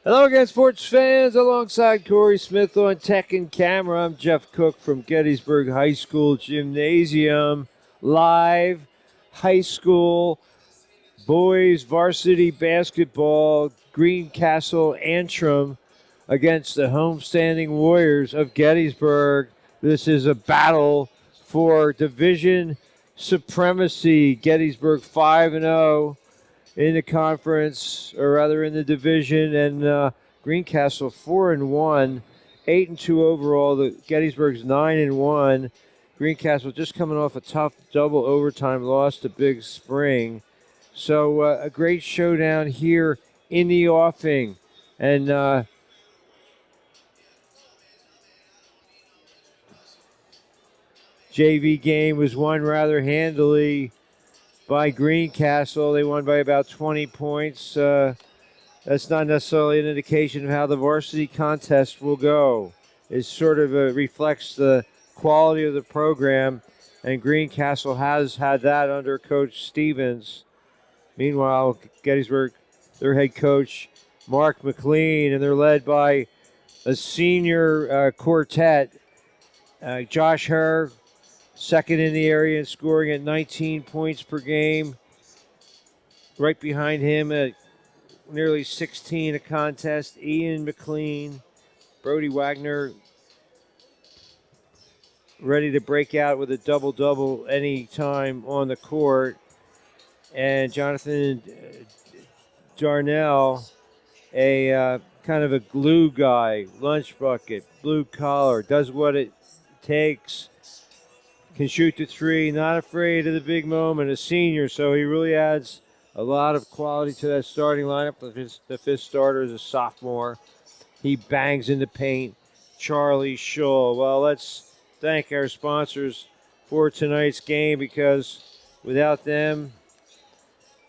Hello again, sports fans. Alongside Corey Smith on Tech and Camera, I'm Jeff Cook from Gettysburg High School Gymnasium. Live high school boys varsity basketball, Greencastle Antrim against the homestanding Warriors of Gettysburg. This is a battle for division supremacy. Gettysburg 5-0 in the conference, or rather in the division, and Greencastle 4-1, 8-2 overall. The Gettysburg's 9-1. Greencastle just coming off a tough double overtime loss to Big Spring. So a great showdown here in the offing, and JV game was won rather handily by Greencastle. They won by about 20 points. That's not necessarily an indication of how the varsity contest will go. It sort of reflects the quality of the program, and Greencastle has had that under Coach Stevens. Meanwhile, Gettysburg, their head coach, Mark McLean, and they're led by a senior quartet, Josh Herr, second in the area and scoring at 19 points per game. Right behind him at nearly 16 a contest, Ian McLean. Brody Wagner ready to break out with a double-double any time on the court. And Jonathan Darnell, a kind of a glue guy, lunch bucket, blue collar, does what it takes. Can shoot the three, not afraid of the big moment, a senior, so he really adds a lot of quality to that starting lineup. The fifth starter is a sophomore. He bangs in the paint. Charlie Shaw. Well, let's thank our sponsors for tonight's game, because without them,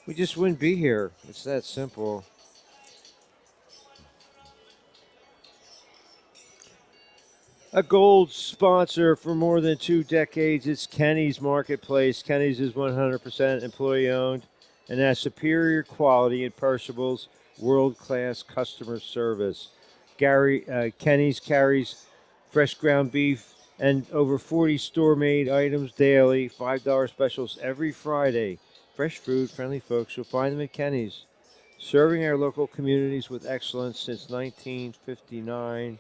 we just wouldn't be here. It's that simple. A gold sponsor for more than 2 decades, it's Kenny's Marketplace. Kenny's is 100% employee-owned and has superior quality in perishables, world-class customer service. Kenny's carries fresh ground beef and over 40 store-made items daily, $5 specials every Friday. Fresh food, friendly folks, you'll find them at Kenny's. Serving our local communities with excellence since 1959.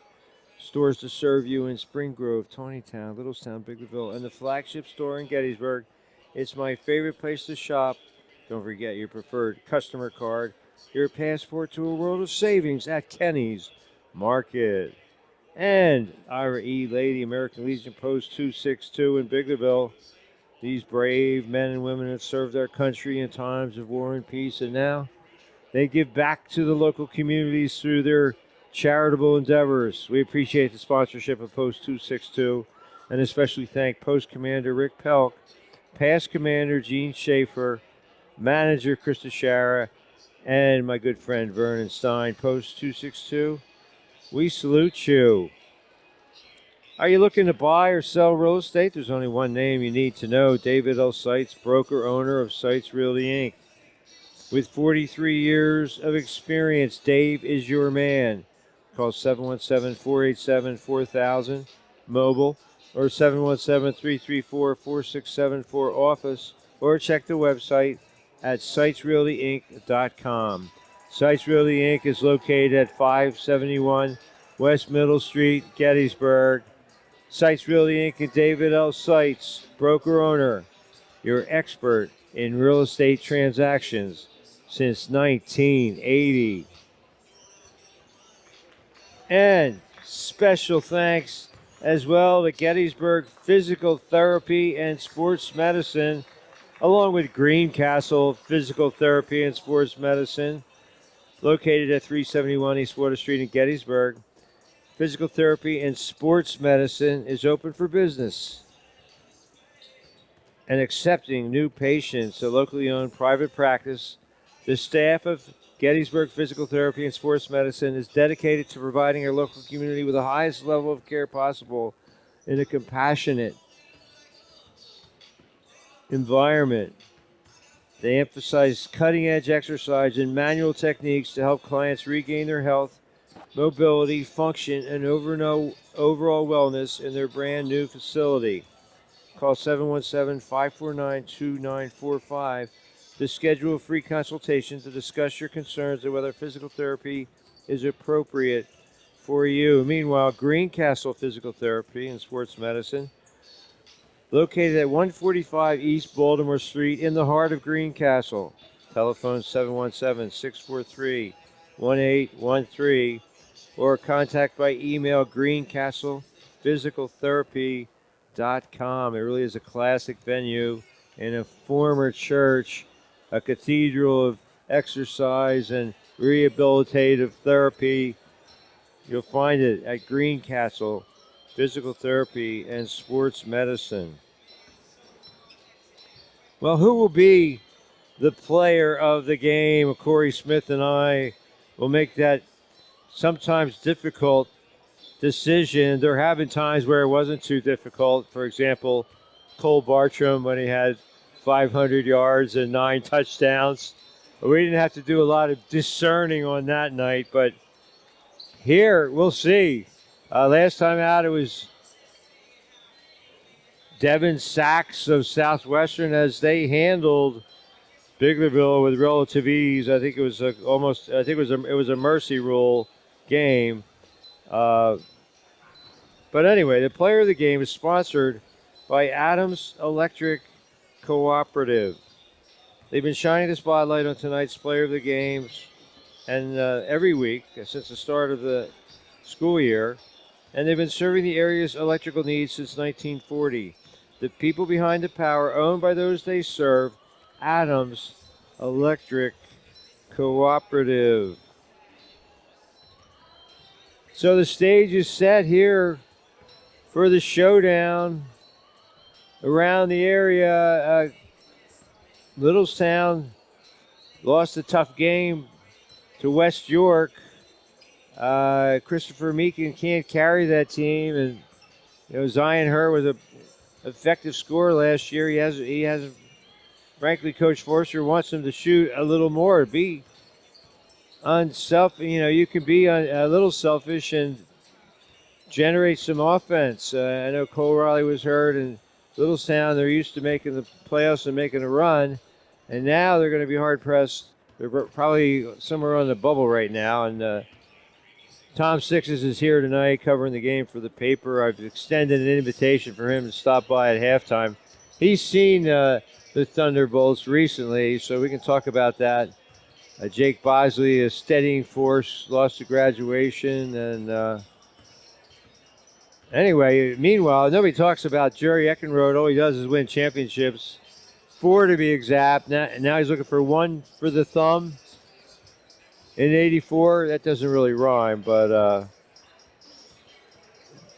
Stores to serve you in Spring Grove, Tonytown, Littlestown, Biglerville, and the flagship store in Gettysburg. It's my favorite place to shop. Don't forget your preferred customer card, your passport to a world of savings at Kenny's Market. And Ira E. Lady, American Legion Post 262 in Biglerville. These brave men and women have served our country in times of war and peace, and now they give back to the local communities through their charitable endeavors. We appreciate the sponsorship of Post 262, and especially thank Post Commander Rick Pelk, Past Commander Gene Schaefer, Manager Krista Shara, and my good friend Vernon Stein. Post 262, we salute you. Are you looking to buy or sell real estate? There's only one name you need to know: David L. Seitz, broker owner of Seitz Realty Inc. With 43 years of experience, Dave is your man. Call 717-487-4000 mobile or 717-334-4674 office, or check the website at sitesrealtyinc.com. Seitz Realty Inc. is located at 571 West Middle Street, Gettysburg. Seitz Realty Inc. and David L. Seitz, broker owner, your expert in real estate transactions since 1980. And special thanks as well to Gettysburg Physical Therapy and Sports Medicine, along with Greencastle Physical Therapy and Sports Medicine, located at 371 East Water Street in Gettysburg. Physical Therapy and Sports Medicine is open for business and accepting new patients. A locally owned private practice. The staff of Gettysburg Physical Therapy and Sports Medicine is dedicated to providing our local community with the highest level of care possible in a compassionate environment. They emphasize cutting-edge exercise and manual techniques to help clients regain their health mobility, function, and overall wellness in their brand new facility. Call 717-549-2945 to schedule a free consultation to discuss your concerns and whether physical therapy is appropriate for you. Meanwhile, Greencastle Physical Therapy and Sports Medicine, located at 145 East Baltimore Street in the heart of Greencastle. Telephone 717-643-1813 or contact by email greencastlephysicaltherapy.com. It really is a classic venue in a former church, a cathedral of exercise and rehabilitative therapy. You'll find it at Greencastle Physical Therapy and Sports Medicine. Well, who will be the player of the game? Corey Smith and I will make that sometimes difficult decision. There have been times where it wasn't too difficult. For example, Cole Bartram when he had 500 yards and 9 touchdowns. We didn't have to do a lot of discerning on that night, but here we'll see. Last time out it was Devin Sachs of Southwestern as they handled Biglerville with relative ease. I think it was it was a mercy rule game. But anyway, the player of the game is sponsored by Adams Electric Cooperative. They've been shining the spotlight on tonight's player of the games and every week since the start of the school year. And they've been serving the area's electrical needs since 1940. The people behind the power, owned by those they serve, Adams Electric Cooperative. So the stage is set here for the showdown around the area. Littlestown lost a tough game to West York. Christopher Meekin can't carry that team, and Zion Hurt was an effective scorer last year. He hasn't. Frankly, Coach Forster wants him to shoot a little more. Be unselfish. You can be a little selfish and generate some offense. I know Cole Riley was hurt, and Littlestown, they're used to making the playoffs and making a run, and now they're going to be hard pressed. They're probably somewhere on the bubble right now, and Tom Sixes is here tonight covering the game for the paper. I've extended an invitation for him to stop by at halftime. He's seen the Thunderbolts recently, so we can talk about that. Jake Bosley, a steadying force, lost to graduation. And anyway, meanwhile, nobody talks about Jerry Eckenrode. All he does is win championships, 4 to be exact. Now he's looking for 1 for the thumb. In 84, that doesn't really rhyme, but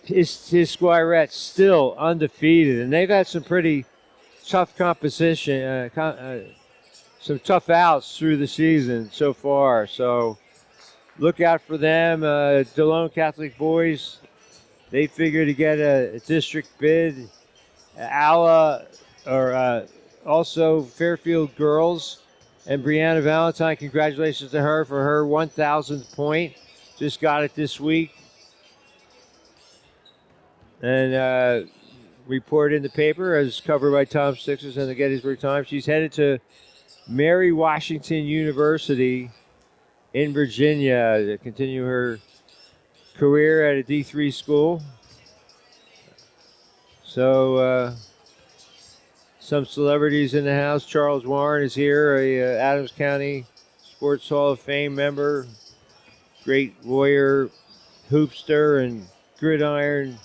his Squirettes still undefeated, and they've had some pretty tough competition, some tough outs through the season so far. So look out for them. DeLone Catholic boys, they figure to get a district bid. Also Fairfield girls. And Brianna Valentine, congratulations to her for her 1,000th point. Just got it this week. And report in the paper as covered by Tom Sixers and the Gettysburg Times. She's headed to Mary Washington University in Virginia to continue her career at a D3 school. So some celebrities in the house. Charles Warren is here, a Adams County Sports Hall of Fame member, great warrior, hoopster, and gridiron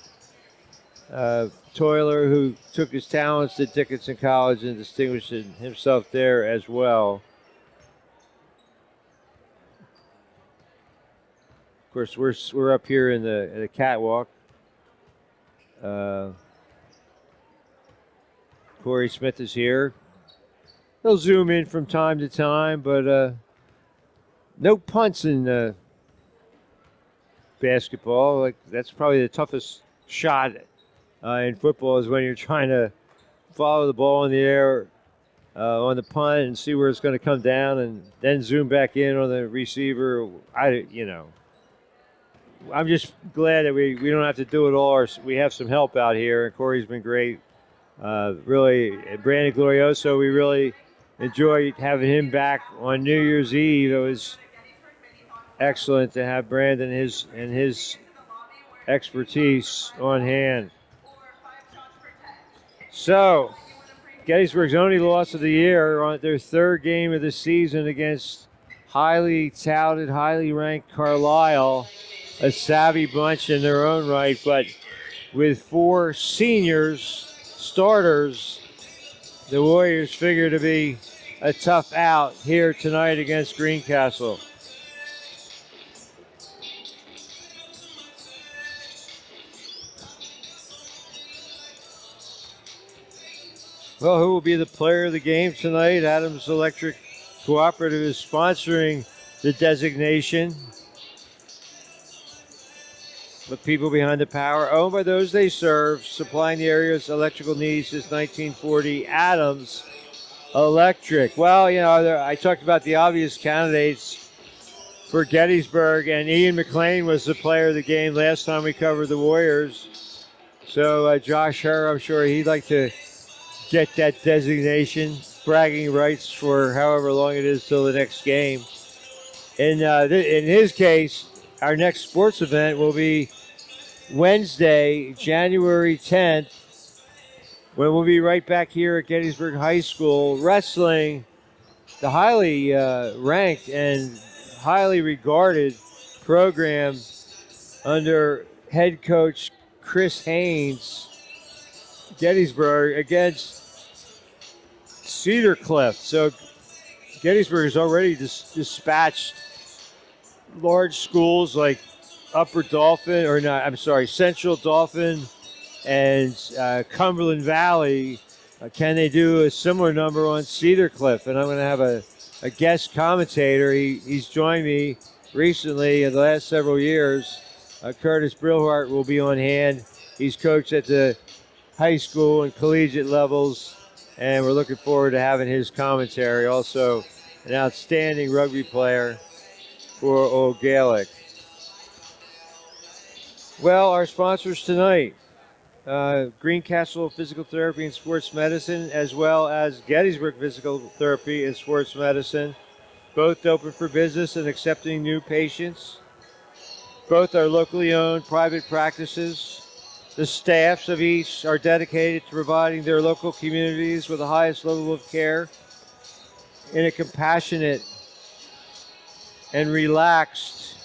toiler who took his talents to Dickinson College and distinguished himself there as well. Of course, we're up here in the catwalk. Corey Smith is here. He'll zoom in from time to time, but no punts in basketball. Like that's probably the toughest shot in football is when you're trying to follow the ball in the air on the punt and see where it's going to come down, and then zoom back in on the receiver. I'm just glad that we don't have to do it all. We have some help out here, and Corey's been great. Really, Brandon Glorioso, we really enjoyed having him back on New Year's Eve. It was excellent to have Brandon and his expertise on hand. So, Gettysburg's only loss of the year on their third game of the season against highly touted, highly ranked Carlisle, a savvy bunch in their own right, but with 4 seniors, starters, the Warriors figure to be a tough out here tonight against Greencastle. Well, who will be the player of the game tonight? Adams Electric Cooperative is sponsoring the designation. The people behind the power, owned by those they serve, supplying the area's electrical needs since 1940. Adams Electric. Well, I talked about the obvious candidates for Gettysburg, and Ian McLean was the player of the game last time we covered the Warriors. So Josh Herr, I'm sure he'd like to get that designation, bragging rights for however long it is till the next game. In his case, our next sports event will be Wednesday, January 10th, when we'll be right back here at Gettysburg High School wrestling the highly ranked and highly regarded program under head coach Chris Haynes, Gettysburg, against Cedar Cliff. So Gettysburg has already dispatched large schools like Central Dauphin and Cumberland Valley. Can they do a similar number on Cedar Cliff? And I'm going to have a guest commentator. He's joined me recently in the last several years. Curtis Brillhart will be on hand. He's coached at the high school and collegiate levels, and we're looking forward to having his commentary. Also, an outstanding rugby player for Old Gaelic. Well, our sponsors tonight, Greencastle Physical Therapy and Sports Medicine, as well as Gettysburg Physical Therapy and Sports Medicine, both open for business and accepting new patients. Both are locally owned private practices. The staffs of each are dedicated to providing their local communities with the highest level of care in a compassionate and relaxed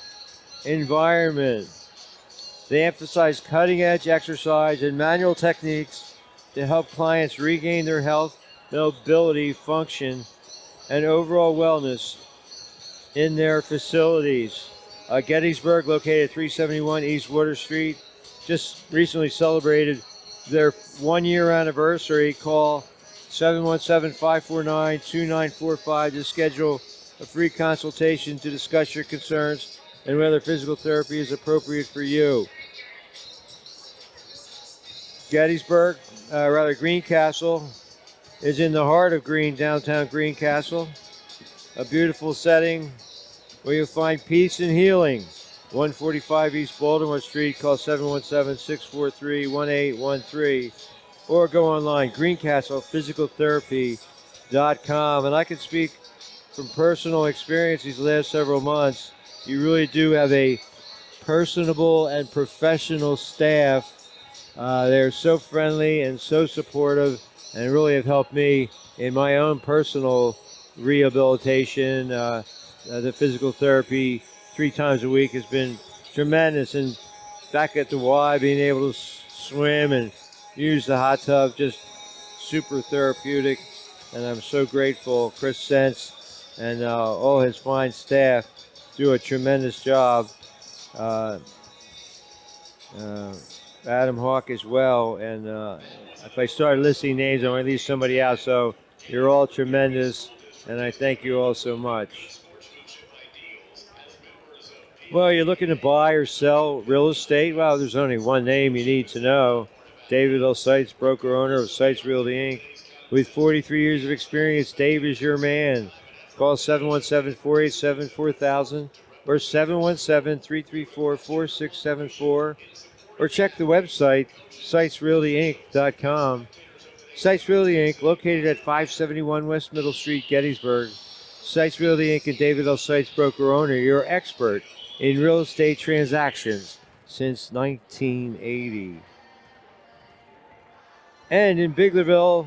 environment. They emphasize cutting-edge exercise and manual techniques to help clients regain their health, mobility, function, and overall wellness in their facilities. Gettysburg, located at 371 East Water Street, just recently celebrated their 1-year anniversary. Call 717-549-2945 to schedule a free consultation to discuss your concerns and whether physical therapy is appropriate for you. Greencastle is in the heart of downtown Greencastle, a beautiful setting where you'll find peace and healing. 145 East Baltimore Street. Call 717-643-1813 or go online, greencastlephysicaltherapy.com. And I can speak from personal experience these last several months. You really do have a personable and professional staff. They're so friendly and so supportive and really have helped me in my own personal rehabilitation. The physical therapy 3 times a week has been tremendous. And back at the Y, being able to swim and use the hot tub, just super therapeutic. And I'm so grateful. Chris Sense and all his fine staff do a tremendous job. Adam Hawk as well. And if I start listing names, I'm going to leave somebody out. So you're all tremendous, and I thank you all so much. Well, you're looking to buy or sell real estate? Well, there's only one name you need to know. David L. Seitz, broker owner of Seitz Realty Inc. With 43 years of experience, Dave is your man. Call 717-487-4000 or 717-334-4674, or check the website, sitesrealtyinc.com. Sites Realty Inc., located at 571 West Middle Street, Gettysburg. Sites Realty Inc. and David L. Sites Broker Owner, your expert in real estate transactions since 1980. And in Biglerville,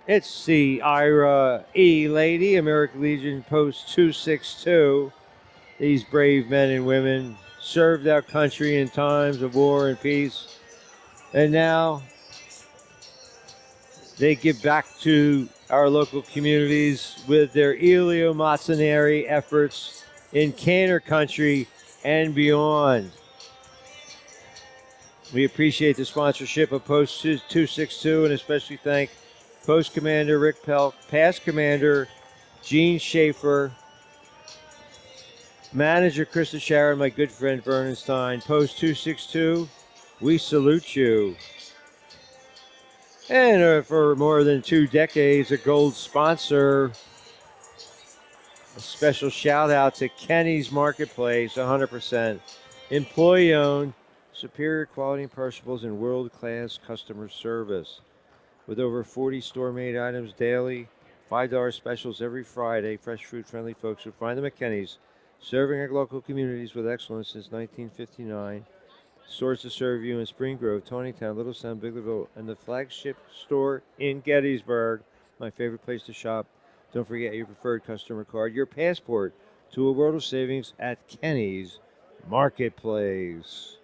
it's the Ira E. Lady, American Legion Post 262. These brave men and women served our country in times of war and peace, and now they give back to our local communities with their eleemosynary efforts in Canner Country and beyond. We appreciate the sponsorship of Post 262 and especially thank Post Commander Rick Pelk, Past Commander Gene Schaefer, Manager Krista Sharon, my good friend Vernon Stein. Post 262, we salute you. And for more than 2 decades, a gold sponsor. A special shout out to Kenny's Marketplace, 100% employee owned, superior quality and perishables, and world class customer service. With over 40 store made items daily, $5 specials every Friday, fresh food friendly folks who find them at Kenny's, serving our local communities with excellence since 1959. Stores to serve you in Spring Grove, Tawnytown, Littlestown, Biglerville, and the flagship store in Gettysburg, my favorite place to shop. Don't forget your preferred customer card, your passport to a world of savings at Kenny's Marketplace.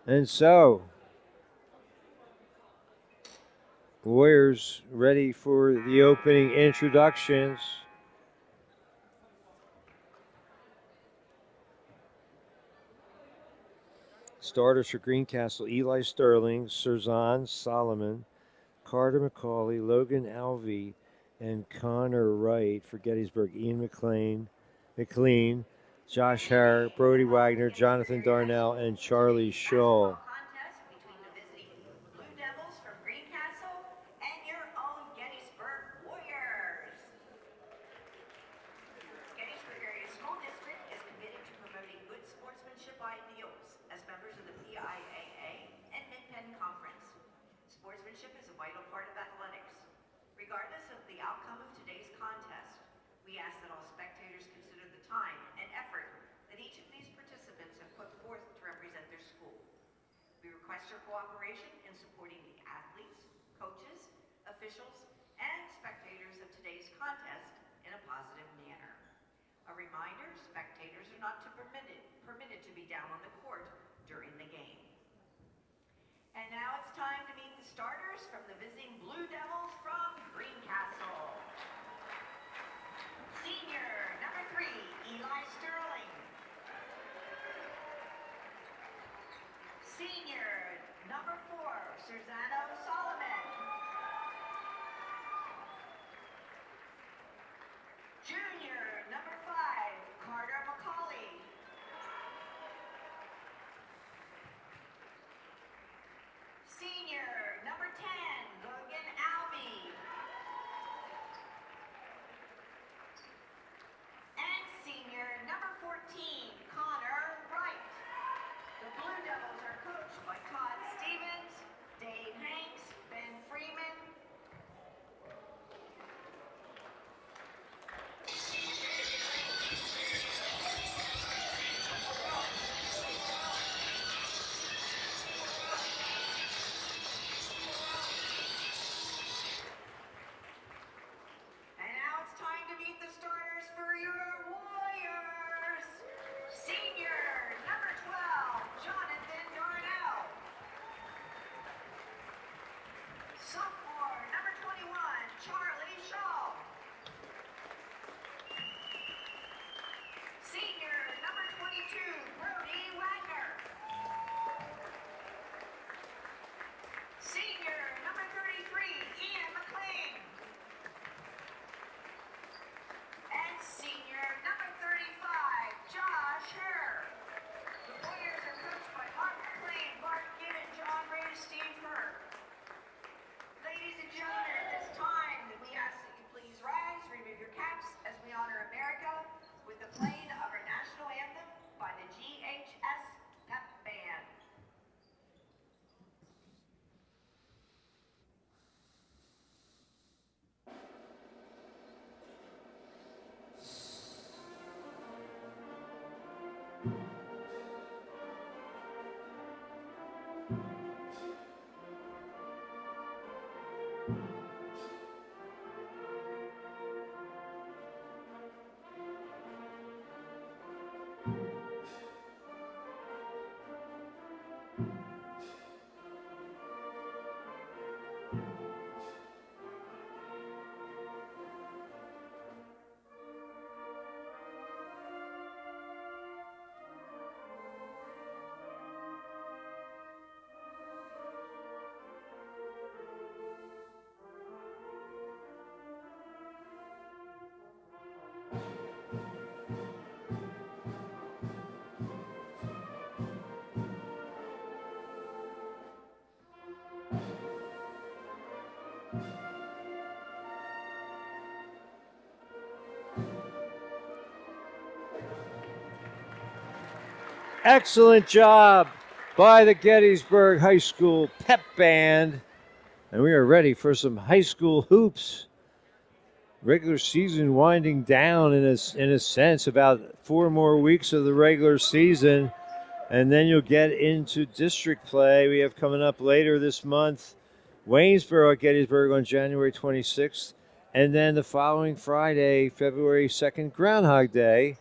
And so, Warriors ready for the opening introductions. Starters for Greencastle: Eli Sterling, Serzan Solomon, Carter McCauley, Logan Alvey, and Connor Wright. For Gettysburg: Ian McLean, Josh Hare, Brody Wagner, Jonathan Darnell, and Charlie Shull. Contest between the visiting Blue Devils from Greencastle and your own Gettysburg Warriors. Gettysburg Area School District is committed to promoting good sportsmanship ideals as members of the PIAA and Mid-Penn Conference. Sportsmanship is a vital part of athletics. Regardless of the outcome of today's contest, we ask that all spectators consider the time and effort that each of these participants have put forth to represent their school. We request your cooperation in supporting the athletes, coaches, officials, and spectators of today's contest in a positive manner. A reminder, spectators are not permitted to be down on the court during the game. And now it's time to meet the starters from the visiting Blue Devils from Greencastle. Senior, number 3, Eli Sterling. Senior, number 4, Serzano Solomon. Junior, number 5, Carter McCauley. Senior, number 10, Logan Alvey. And senior, number 14, Connor Wright. The Blue Devils are coached by Todd Stevens, Dave Haynes, Excellent job by the Gettysburg High School pep band. And we are ready for some high school hoops. Regular season winding down in a sense, about 4 more weeks of the regular season. And then you'll get into district play. We have coming up later this month, Waynesboro at Gettysburg on January 26th. And then the following Friday, February 2nd, Groundhog Day,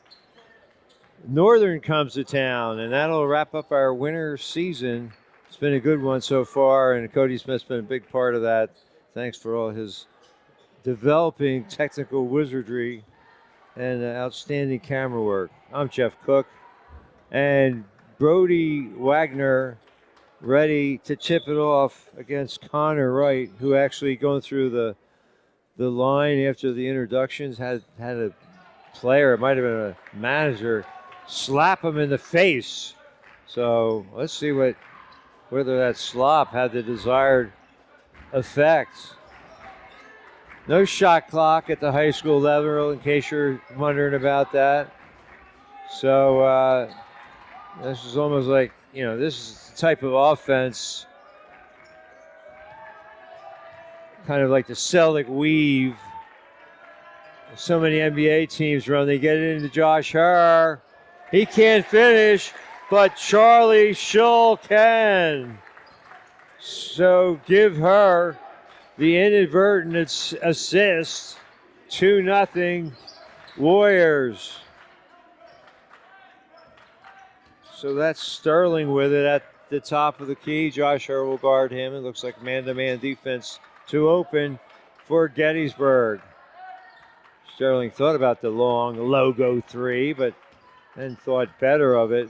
Northern comes to town, and that'll wrap up our winter season. It's been a good one so far, and Cody Smith's been a big part of that. Thanks for all his developing technical wizardry and outstanding camera work. I'm Jeff Cook, and Brody Wagner ready to tip it off against Connor Wright, who actually going through the line after the introductions had a player, it might have been a manager, slap him in the face. So let's see whether that slop had the desired effect. No shot clock at the high school level, in case you're wondering about that. So this is almost like, this is the type of offense, kind of like the Celtic weave. So many NBA teams run. They get it into Josh Herr. He can't finish, but Charlie Shull can. So give her the inadvertent assist. 2-0 Warriors. So that's Sterling with it at the top of the key. Josh Herr will guard him. It looks like man-to-man defense to open for Gettysburg. Sterling thought about the long logo 3, but then thought better of it.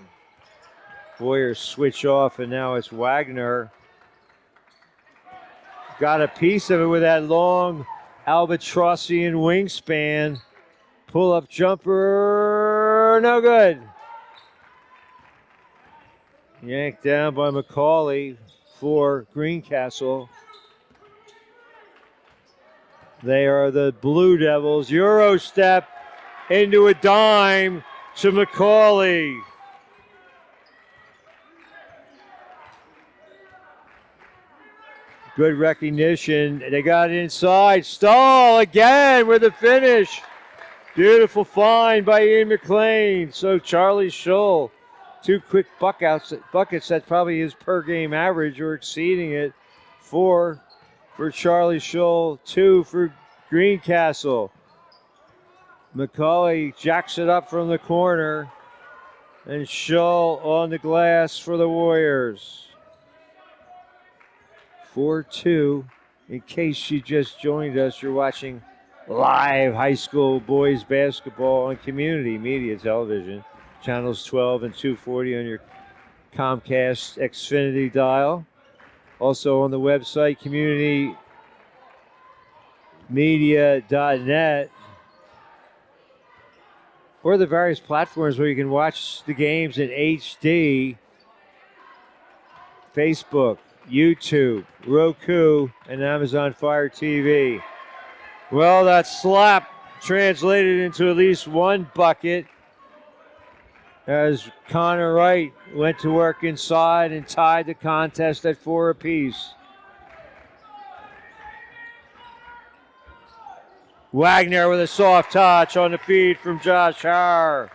Warriors switch off, and now it's Wagner. Got a piece of it with that long Albatrossian wingspan. Pull-up jumper, no good. Yanked down by McCauley for Greencastle. They are the Blue Devils. Euro step into a dime to McCauley. Good recognition. They got inside. Stahl again with a finish. Beautiful find by Ian McLean. So Charlie Shull, 2 quick buckets. That's probably his per game average or exceeding it. 4 for Charlie Shull, 2 for Greencastle. McCauley jacks it up from the corner, and Shull on the glass for the Warriors. 4-2. In case you just joined us, you're watching live high school boys basketball on community media television, channels 12 and 240 on your Comcast Xfinity dial. Also on the website, communitymedia.net, or the various platforms where you can watch the games in HD, Facebook, YouTube, Roku, and Amazon Fire TV. Well, that slap translated into at least one bucket as Connor Wright went to work inside and tied the contest at 4 apiece. Wagner with a soft touch on the feed from Josh Herr.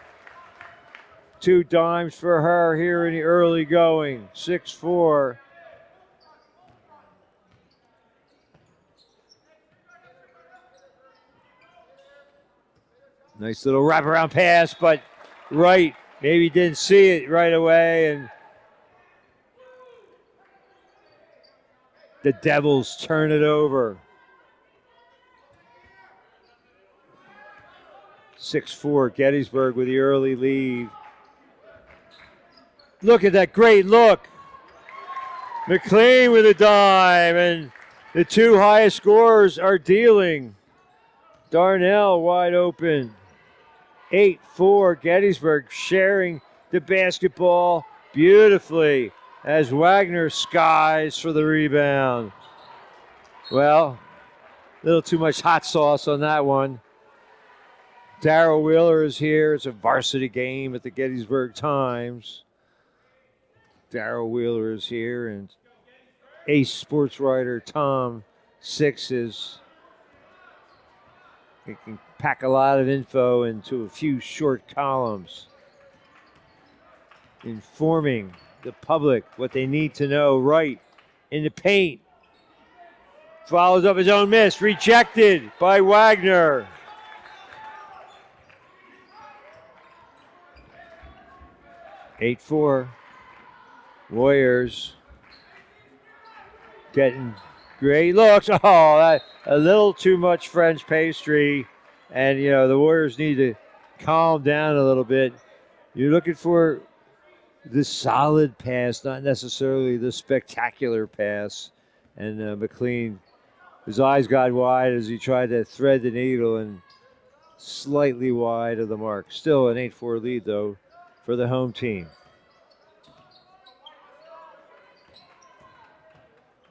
2 dimes for her here in the early going. 6-4. Nice little wraparound pass, but Wright maybe didn't see it right away, and the Devils turn it over. 6-4, Gettysburg with the early lead. Look at that great look. McLean with a dime, and the 2 highest scorers are dealing. Darnell wide open. 8-4, Gettysburg sharing the basketball beautifully as Wagner skies for the rebound. Well, a little too much hot sauce on that one. Darrell Wheeler is here. It's a varsity game at the Gettysburg Times. Darryl Wheeler is here, and ace sports writer Tom Six is. He can pack a lot of info into a few short columns, informing the public what they need to know right in the paint. Follows up his own miss, rejected by Wagner. 8-4. Warriors getting great looks. Oh, a little too much French pastry. And, the Warriors need to calm down a little bit. You're looking for the solid pass, not necessarily the spectacular pass. And McLean, his eyes got wide as he tried to thread the needle and slightly wide of the mark. Still an 8-4 lead, though, for the home team.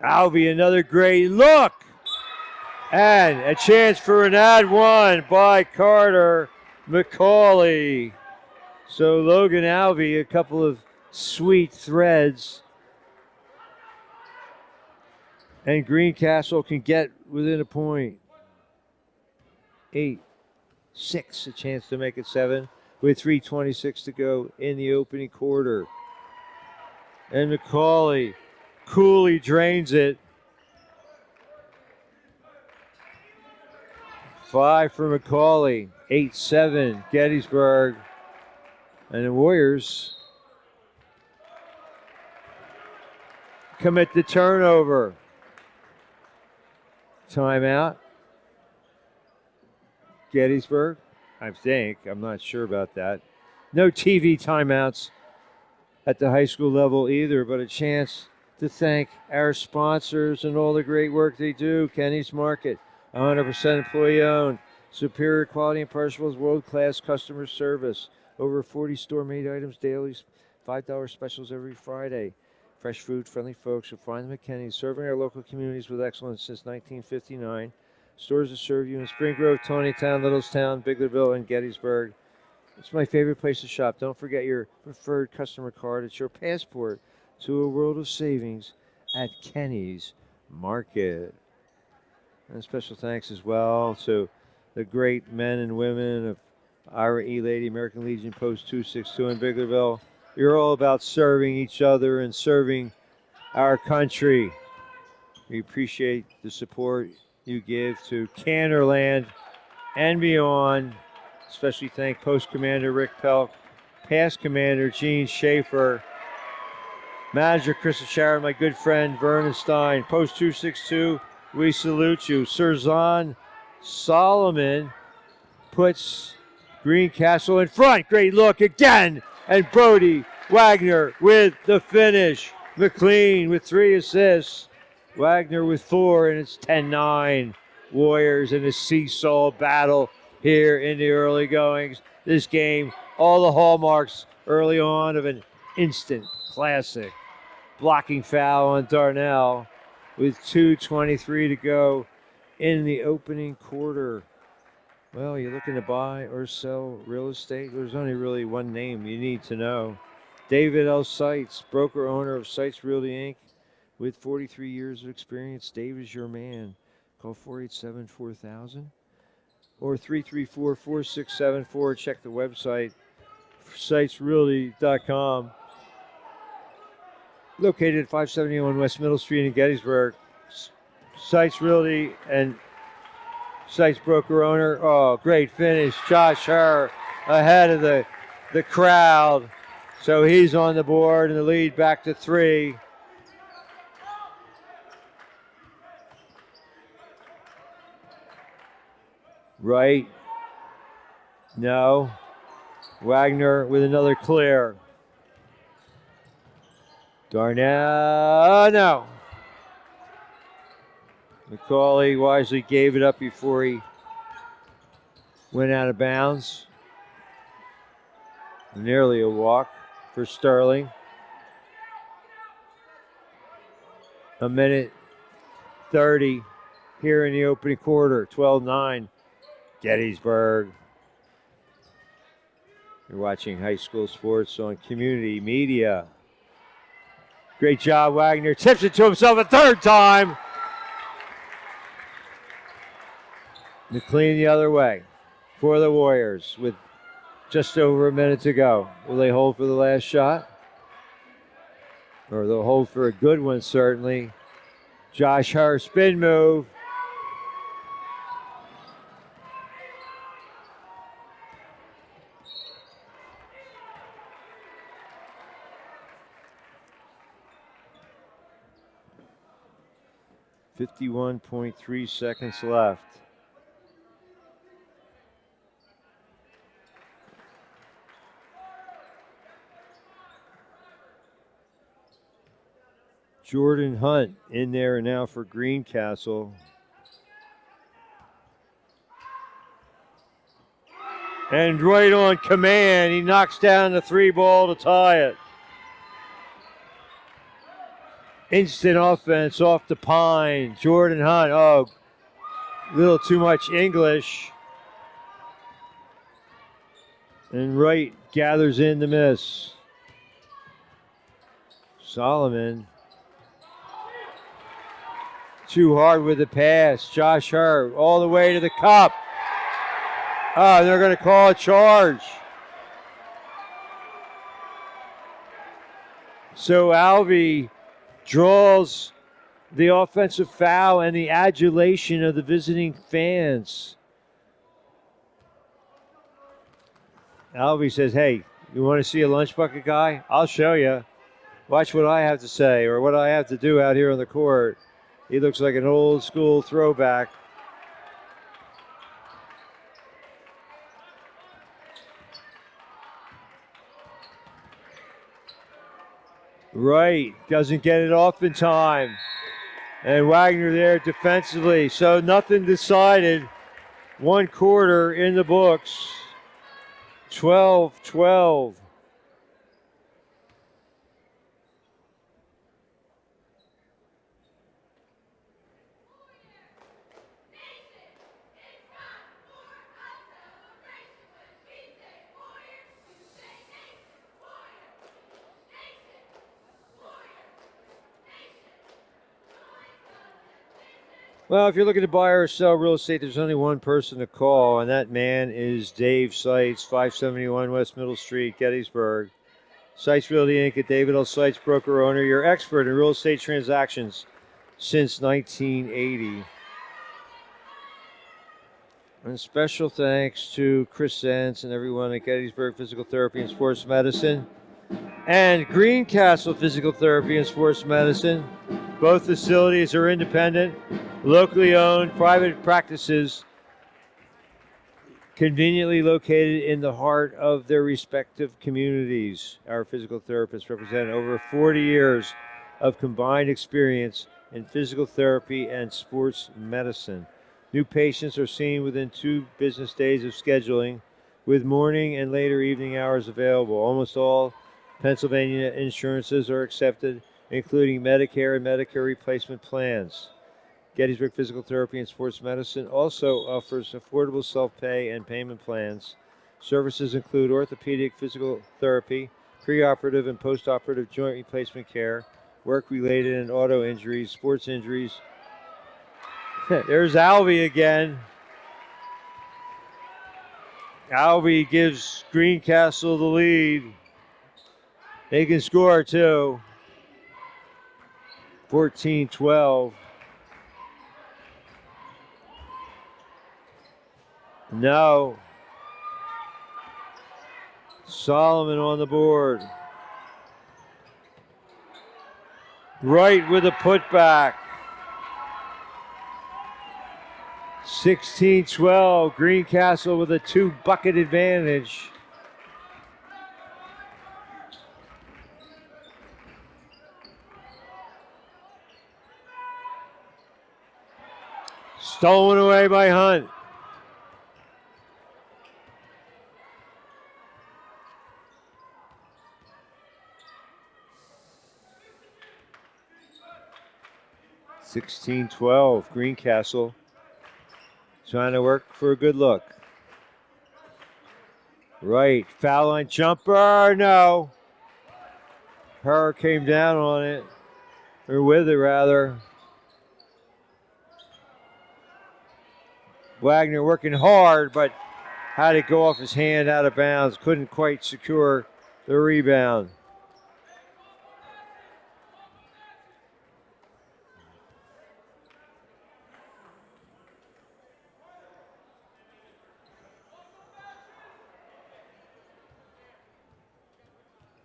Alvey, another great look. And a chance for an ad one by Carter McCauley. So Logan Alvey, a couple of sweet threads. And Greencastle can get within a point. 8-6, a chance to make it 7 with 3:26 to go in the opening quarter. And McCauley coolly drains it. 5 for McCauley. 8-7 Gettysburg. And the Warriors commit the turnover. Timeout. Gettysburg, I think. I'm not sure about that. No TV timeouts at the high school level either, but a chance to thank our sponsors and all the great work they do. Kenny's Market, 100% employee owned. Superior quality and perishables, world-class customer service. Over 40 store-made items daily, $5 specials every Friday. Fresh food, friendly folks. You'll find them at Kenny's, serving our local communities with excellence since 1959. Stores that serve you in Spring Grove, Tawnytown, Littlestown, Biglerville, and Gettysburg. It's my favorite place to shop. Don't forget your preferred customer card. It's your passport to a world of savings at Kenny's Market. And special thanks as well to the great men and women of Ira E. Lady, American Legion Post 262 in Biglerville. You're all about serving each other and serving our country. We appreciate the support you give to Canterland and beyond. Especially thank Post Commander Rick Pelk, Past Commander Gene Schaefer, Manager Chris Sharon, my good friend Vernon Stein. Post 262, we salute you. Sir Zahn Solomon puts Greencastle in front. Great look again. And Brody Wagner with the finish. McLean with 3 assists. Wagner with 4, and it's 10-9. Warriors in a seesaw battle here in the early goings. This game, all the hallmarks early on of an instant classic. Blocking foul on Darnell with 2:23 to go in the opening quarter. Well, you're looking to buy or sell real estate? There's only really one name you need to know. David L. Seitz, broker owner of Seitz Realty Inc. with 43 years of experience. Dave is your man. Call 487-4000 or 334-4674. Check the website, SeitsRealty.com. Located at 571 West Middle Street in Gettysburg. Seitz Realty and Seitz broker owner. Oh, great finish. Josh Herr ahead of the crowd. So he's on the board and the lead back to 3. Right. No. Wagner with another clear. Darnell. No. McCauley wisely gave it up before he went out of bounds. Nearly a walk for Sterling. A minute 30 here in the opening quarter. 12-9 Gettysburg. You're watching high school sports on community media. Great job, Wagner. Tips it to himself a third time. McLean the other way for the Warriors with just over a minute to go. Will they hold for the last shot? Or they'll hold for a good one, certainly. Josh Hart, spin move. .3 seconds left. Jordan Hunt in there now for Greencastle. And right on command, he knocks down the 3-ball to tie it. Instant offense off the pine. Jordan Hunt, a little too much English. And Wright gathers in the miss. Solomon. Too hard with the pass. Josh Hart all the way to the cup. They're going to call a charge. So Alvey draws the offensive foul and the adulation of the visiting fans. Alvey says, hey, you want to see a lunch bucket guy? I'll show you. Watch what I have to say or what I have to do out here on the court. He looks like an old school throwback. Right, doesn't get it off in time. And Wagner there defensively. So nothing decided. 1 quarter in the books. 12-12. Well, if you're looking to buy or sell real estate, there's only one person to call, and that man is Dave Seitz, 571 West Middle Street, Gettysburg. Seitz Realty Inc. at David L. Seitz, broker owner, your expert in real estate transactions since 1980. And special thanks to Chris Sens and everyone at Gettysburg Physical Therapy and Sports Medicine and Greencastle Physical Therapy and Sports Medicine. Both facilities are independent, locally owned, private practices, conveniently located in the heart of their respective communities. Our physical therapists represent over 40 years of combined experience in physical therapy and sports medicine. New patients are seen within 2 business days of scheduling, with morning and later evening hours available. Almost all Pennsylvania insurances are accepted, including Medicare and Medicare replacement plans. Gettysburg Physical Therapy and Sports Medicine also offers affordable self-pay and payment plans. Services include orthopedic physical therapy, preoperative and postoperative joint replacement care, work-related and auto injuries, sports injuries. There's Alvey again. Alvey gives Greencastle the lead. They can score too. 14-12. No. Solomon on the board. Right with a putback. 16-12. Greencastle with a 2-bucket advantage. Stolen away by Hunt. (16-12). Greencastle trying to work for a good look. Right, foul line jumper, no. Her came down on it, or with it rather. Wagner working hard, but had it go off his hand out of bounds. Couldn't quite secure the rebound.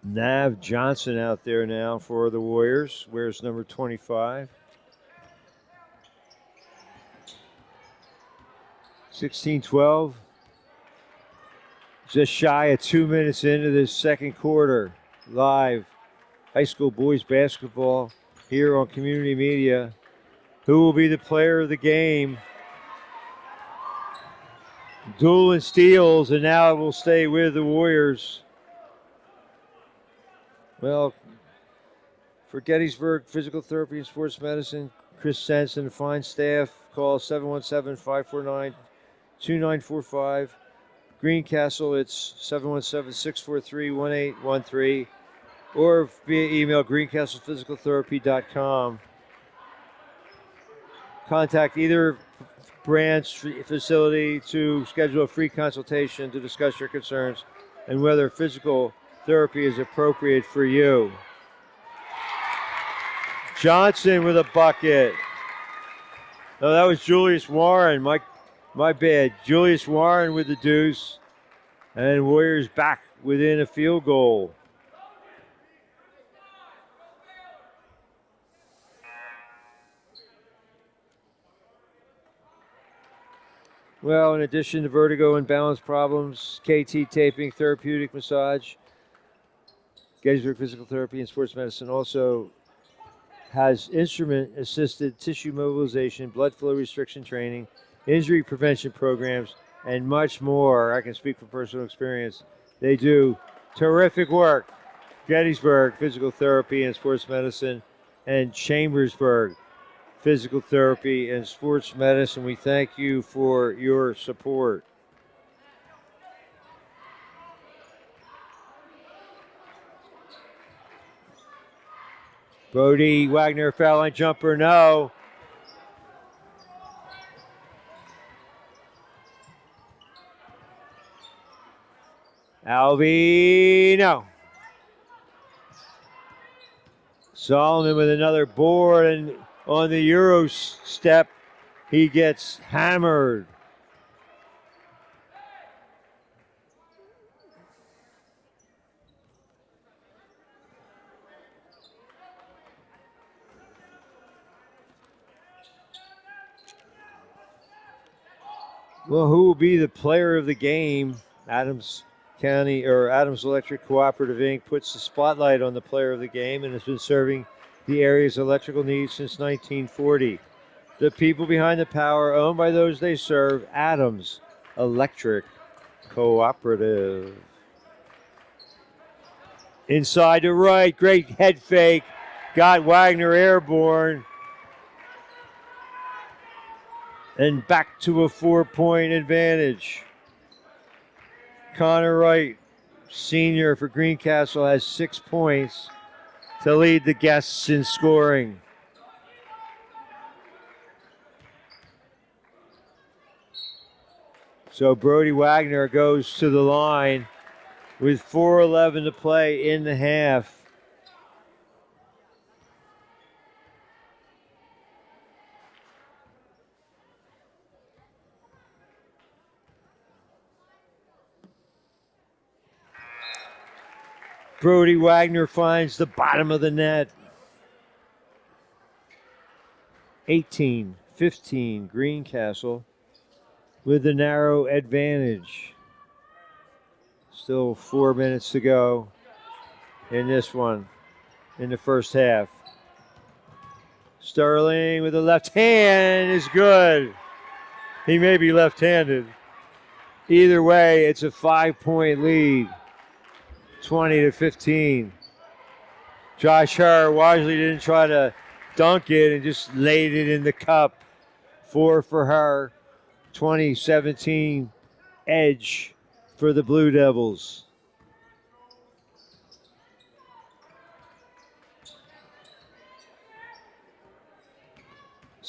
Nav Johnson out there now for the Warriors. Wears number 25. 16-12. Just shy of 2 minutes into this second quarter. Live high school boys basketball here on Community Media. Who will be the player of the game? Dueling steals, and now it will stay with the Warriors. Well, for Gettysburg Physical Therapy and Sports Medicine, Chris Sense and the fine staff, call 717-549-2945. Greencastle, it's 717-643-1813, or via email, greencastlephysicaltherapy.com. Contact either branch facility to schedule a free consultation to discuss your concerns and whether physical therapy is appropriate for you. Johnson with a bucket. No, that was Julius Warren. My bad. Julius Warren with the deuce. And Warriors back within a field goal. Well, in addition to vertigo and balance problems, KT taping, therapeutic massage, Gettysburg Physical Therapy and Sports Medicine also has instrument-assisted tissue mobilization, blood flow restriction training, injury prevention programs, and much more. I can speak from personal experience. They do terrific work. Gettysburg Physical Therapy and Sports Medicine and Chambersburg Physical Therapy and Sports Medicine. We thank you for your support. Brody Wagner, foul line jumper, no. Alvino. Solomon with another board, and on the Euro step, he gets hammered. Well, who will be the player of the game? Adams Electric Cooperative Inc. puts the spotlight on the player of the game and has been serving the area's electrical needs since 1940. The people behind the power, owned by those they serve, Adams Electric Cooperative. Inside to right, great head fake. Got Wagner airborne. And back to a 4-point advantage. Connor Wright, senior for Greencastle, has 6 points to lead the guests in scoring. So Brody Wagner goes to the line with 4:11 to play in the half. Brody Wagner finds the bottom of the net. 18-15 Greencastle with the narrow advantage. Still 4 minutes to go in this one, in the first half. Sterling with the left hand is good. He may be left-handed. Either way, it's a 5-point lead. 20-15. Josh Herr wisely didn't try to dunk it and just laid it in the cup. 4 for her. 2017 edge for the Blue Devils.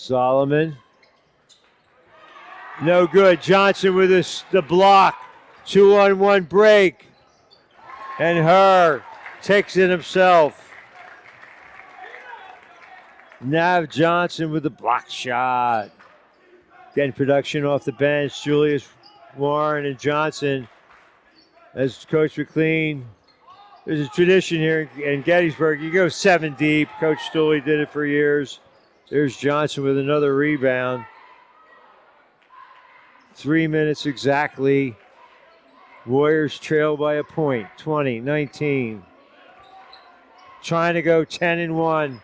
Solomon. No good. Johnson with the block. 2-on-1 break. And Herr takes it himself. Nav Johnson with the block shot. Getting production off the bench. Julius Warren and Johnson. As Coach McLean, there's a tradition here in Gettysburg. You go 7 deep. Coach Stooley did it for years. There's Johnson with another rebound. 3 minutes exactly. Warriors trail by a point, 20-19. Trying to go 10-1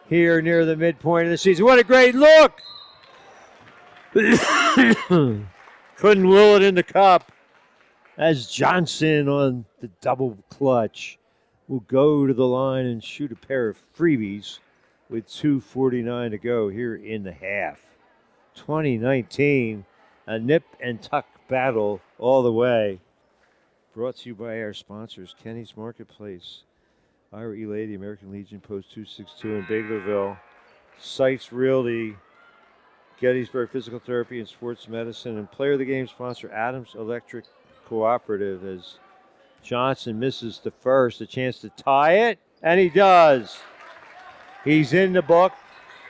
here near the midpoint of the season. What a great look! Couldn't will it in the cup as Johnson on the double clutch will go to the line and shoot a pair of freebies with 2:49 to go here in the half. 2019, a nip and tuck battle all the way. Brought to you by our sponsors, Kenny's Marketplace, Ira E. Lady, American Legion, Post 262 in Baylorville, Sites Realty, Gettysburg Physical Therapy and Sports Medicine, and player of the game sponsor, Adams Electric Cooperative, as Johnson misses the first, a chance to tie it, and he does. He's in the book,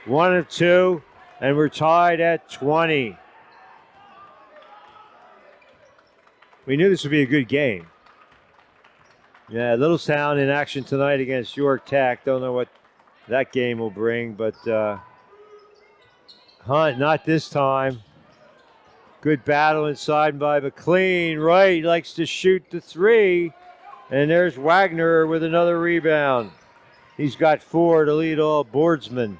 1 of 2, and we're tied at 20. We knew this would be a good game. Yeah, Littlestown in action tonight against York Tech. Don't know what that game will bring, but Hunt, not this time. Good battle inside by McLean. Right, he likes to shoot the 3. And there's Wagner with another rebound. He's got 4 to lead all boardsmen.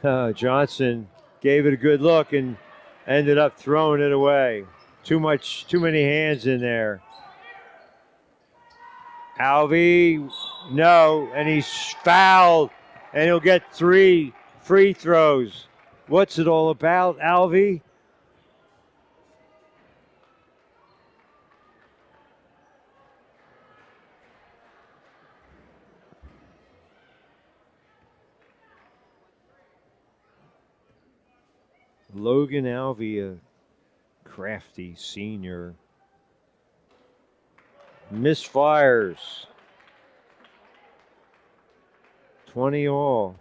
Johnson gave it a good look and ended up throwing it away. Too many hands in there. Alvey, no, and he's fouled, and he'll get 3 free throws. What's it all about, Alvey? Logan Alvey, a crafty senior. Misfires. 20 all.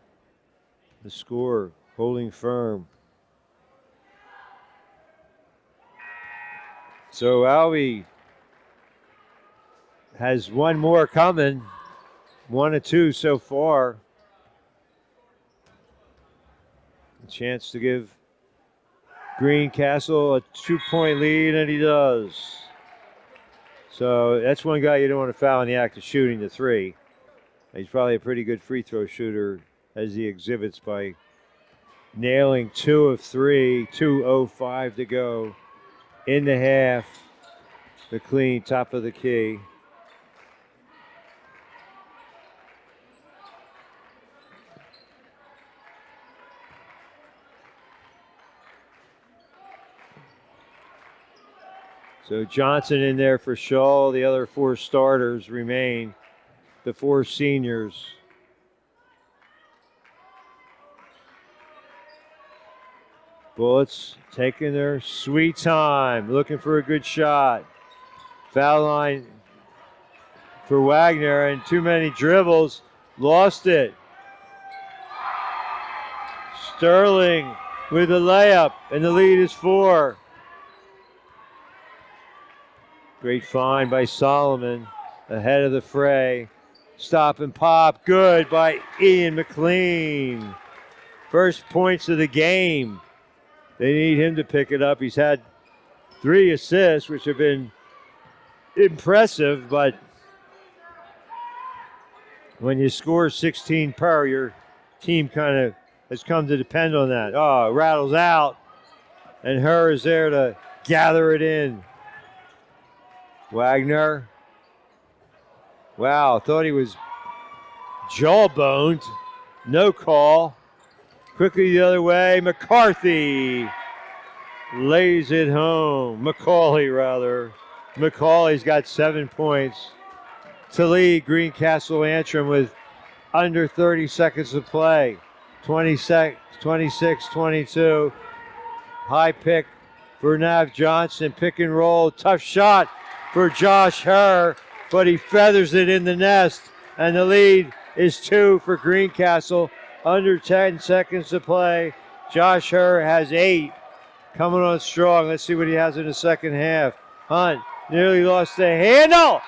The score holding firm. So Alvey has one more coming. 1 of 2 so far. A chance to give Greencastle a 2-point lead, and he does. So that's one guy you don't want to foul in the act of shooting the 3. He's probably a pretty good free throw shooter, as he exhibits by nailing 2 of 3, 2:05 to go in the half. McLean, top of the key. So Johnson in there for Shaw. The other 4 starters remain, the 4 seniors. Bullets taking their sweet time, looking for a good shot. Foul line for Wagner, and too many dribbles. Lost it. Sterling with a layup, and the lead is 4. Great find by Solomon ahead of the fray. Stop and pop. Good by Ian McLean. First points of the game. They need him to pick it up. He's had 3 assists, which have been impressive, but when you score 16 per, your team kind of has come to depend on that. Oh, rattles out, and Herr is there to gather it in. Wagner. Wow, thought he was jawboned. No call. Quickly the other way. McCarthy lays it home. McCauley, rather. McCauley's got 7 points to lead Greencastle Antrim with under 30 seconds to play. 26-22. High pick for Nav Johnson. Pick and roll. Tough shot for Josh Herr, but he feathers it in the nest. And the lead is 2 for Greencastle. Under 10 seconds to play. Josh Herr has 8. Coming on strong. Let's see what he has in the second half. Hunt nearly lost the handle.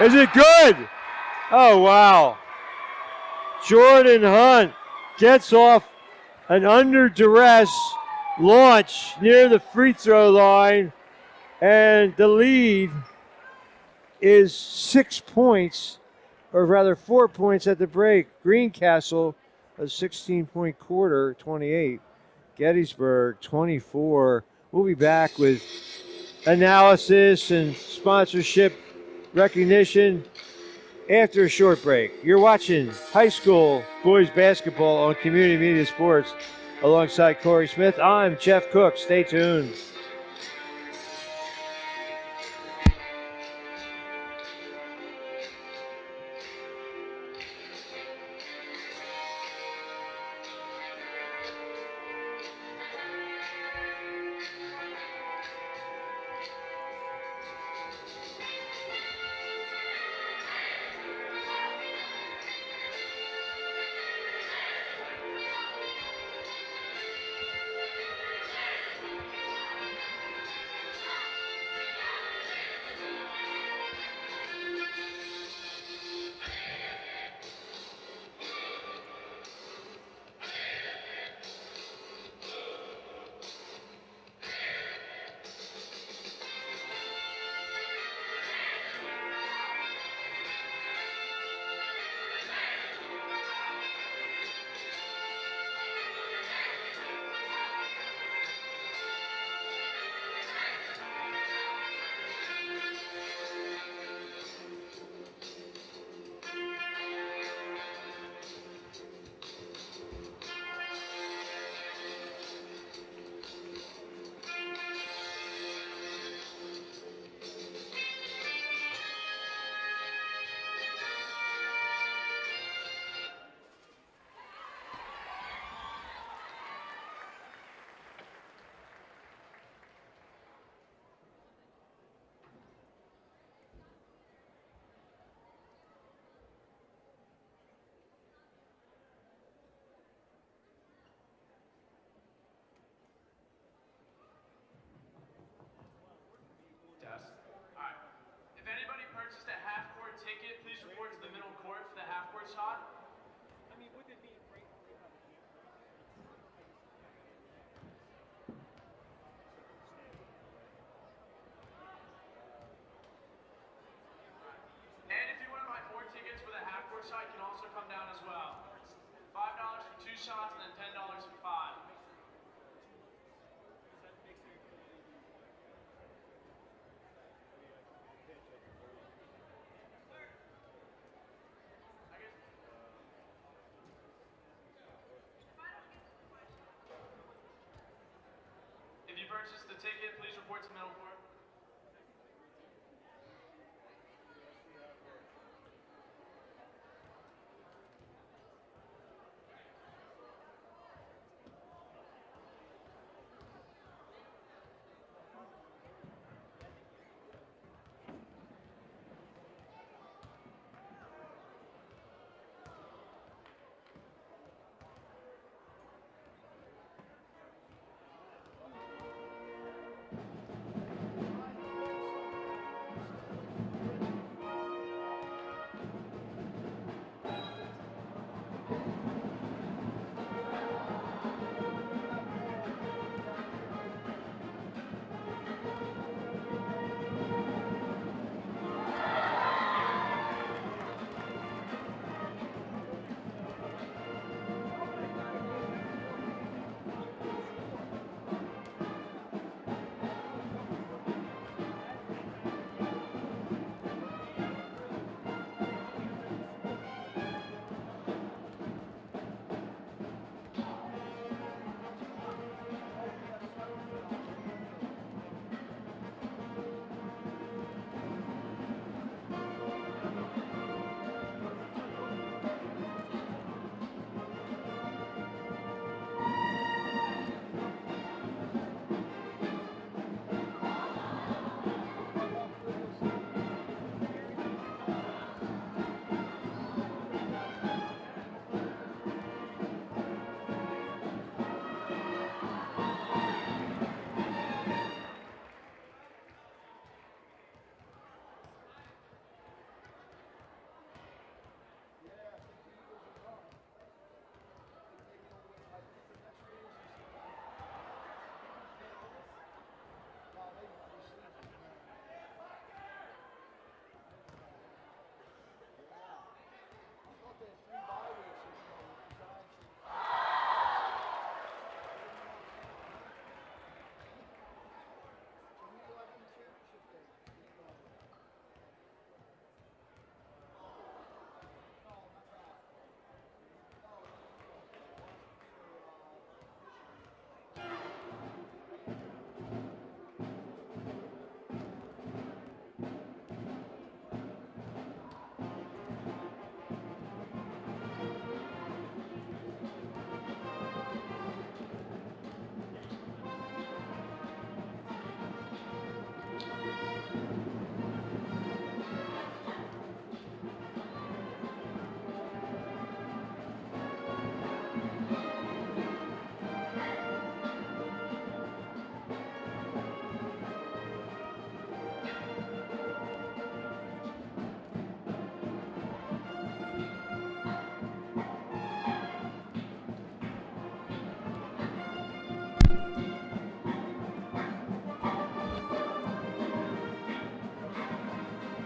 Is it good? Oh, wow. Jordan Hunt gets off an under duress launch near the free throw line, and the lead is 6 points, or rather 4 points at the break. Greencastle, a 16-point quarter, 28. Gettysburg, 24. We'll be back with analysis and sponsorship recognition after a short break. You're watching high school boys basketball on Community Media Sports alongside Corey Smith. I'm Jeff Cook. Stay tuned.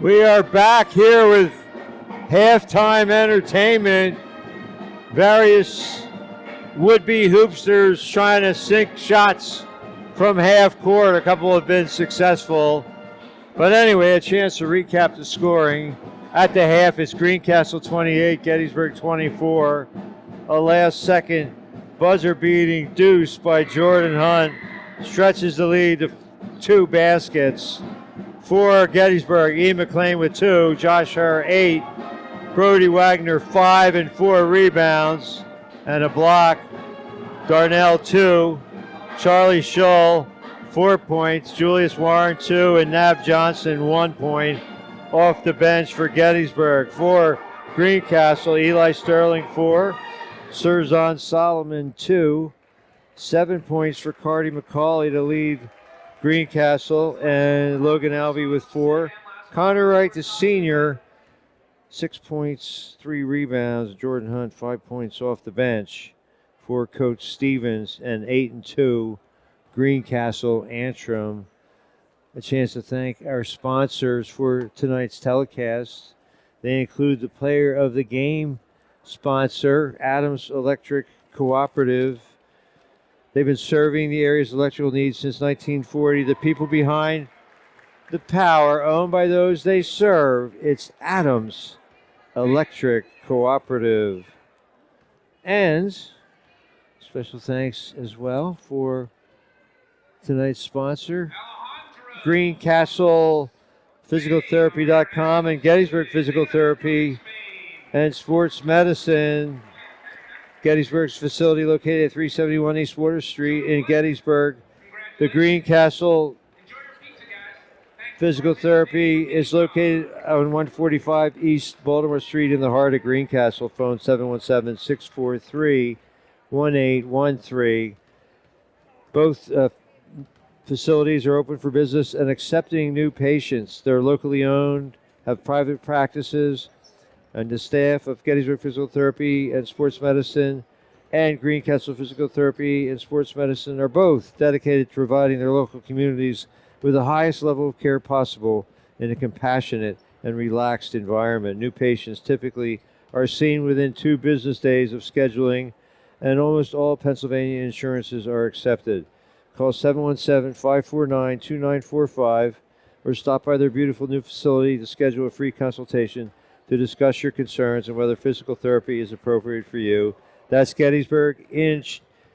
We are back here with halftime entertainment. Various would-be hoopsters trying to sink shots from half court. A couple have been successful. But anyway, a chance to recap the scoring. At the half, it's Greencastle 28, Gettysburg 24. A last-second buzzer-beating deuce by Jordan Hunt stretches the lead to 2 baskets. For Gettysburg, Ian McLean with 2, Josh Herr 8, Brody Wagner 5 and 4 rebounds and a block. Darnell 2, Charlie Shull 4 points, Julius Warren 2, and Nav Johnson 1 point off the bench for Gettysburg. For Greencastle, Eli Sterling 4, Surzan Solomon 2, 7 points for Cardi McCauley to lead Greencastle, and Logan Alvey with 4. Connor Wright, the senior, 6 points, 3 rebounds. Jordan Hunt, 5 points off the bench for Coach Stevens, and 8 and 2, Greencastle Antrim. A chance to thank our sponsors for tonight's telecast. They include the player of the game sponsor, Adams Electric Cooperative. They've been serving the area's electrical needs since 1940. The people behind the power, owned by those they serve. It's Adams Electric Cooperative. And special thanks as well for tonight's sponsor, Greencastle PhysicalTherapy.com and Gettysburg Physical Therapy and Sports Medicine. Gettysburg's facility located at 371 East Water Street in Gettysburg. The Greencastle Physical Therapy is located on 145 East Baltimore Street in the heart of Greencastle. Phone 717-643-1813. Both facilities are open for business and accepting new patients. They're locally owned, have private practices, and the staff of Gettysburg Physical Therapy and Sports Medicine and Greencastle Physical Therapy and Sports Medicine are both dedicated to providing their local communities with the highest level of care possible in a compassionate and relaxed environment. New patients typically are seen within 2 business days of scheduling, and almost all Pennsylvania insurances are accepted. Call 717-549-2945 or stop by their beautiful new facility to schedule a free consultation to discuss your concerns and whether physical therapy is appropriate for you. That's Gettysburg in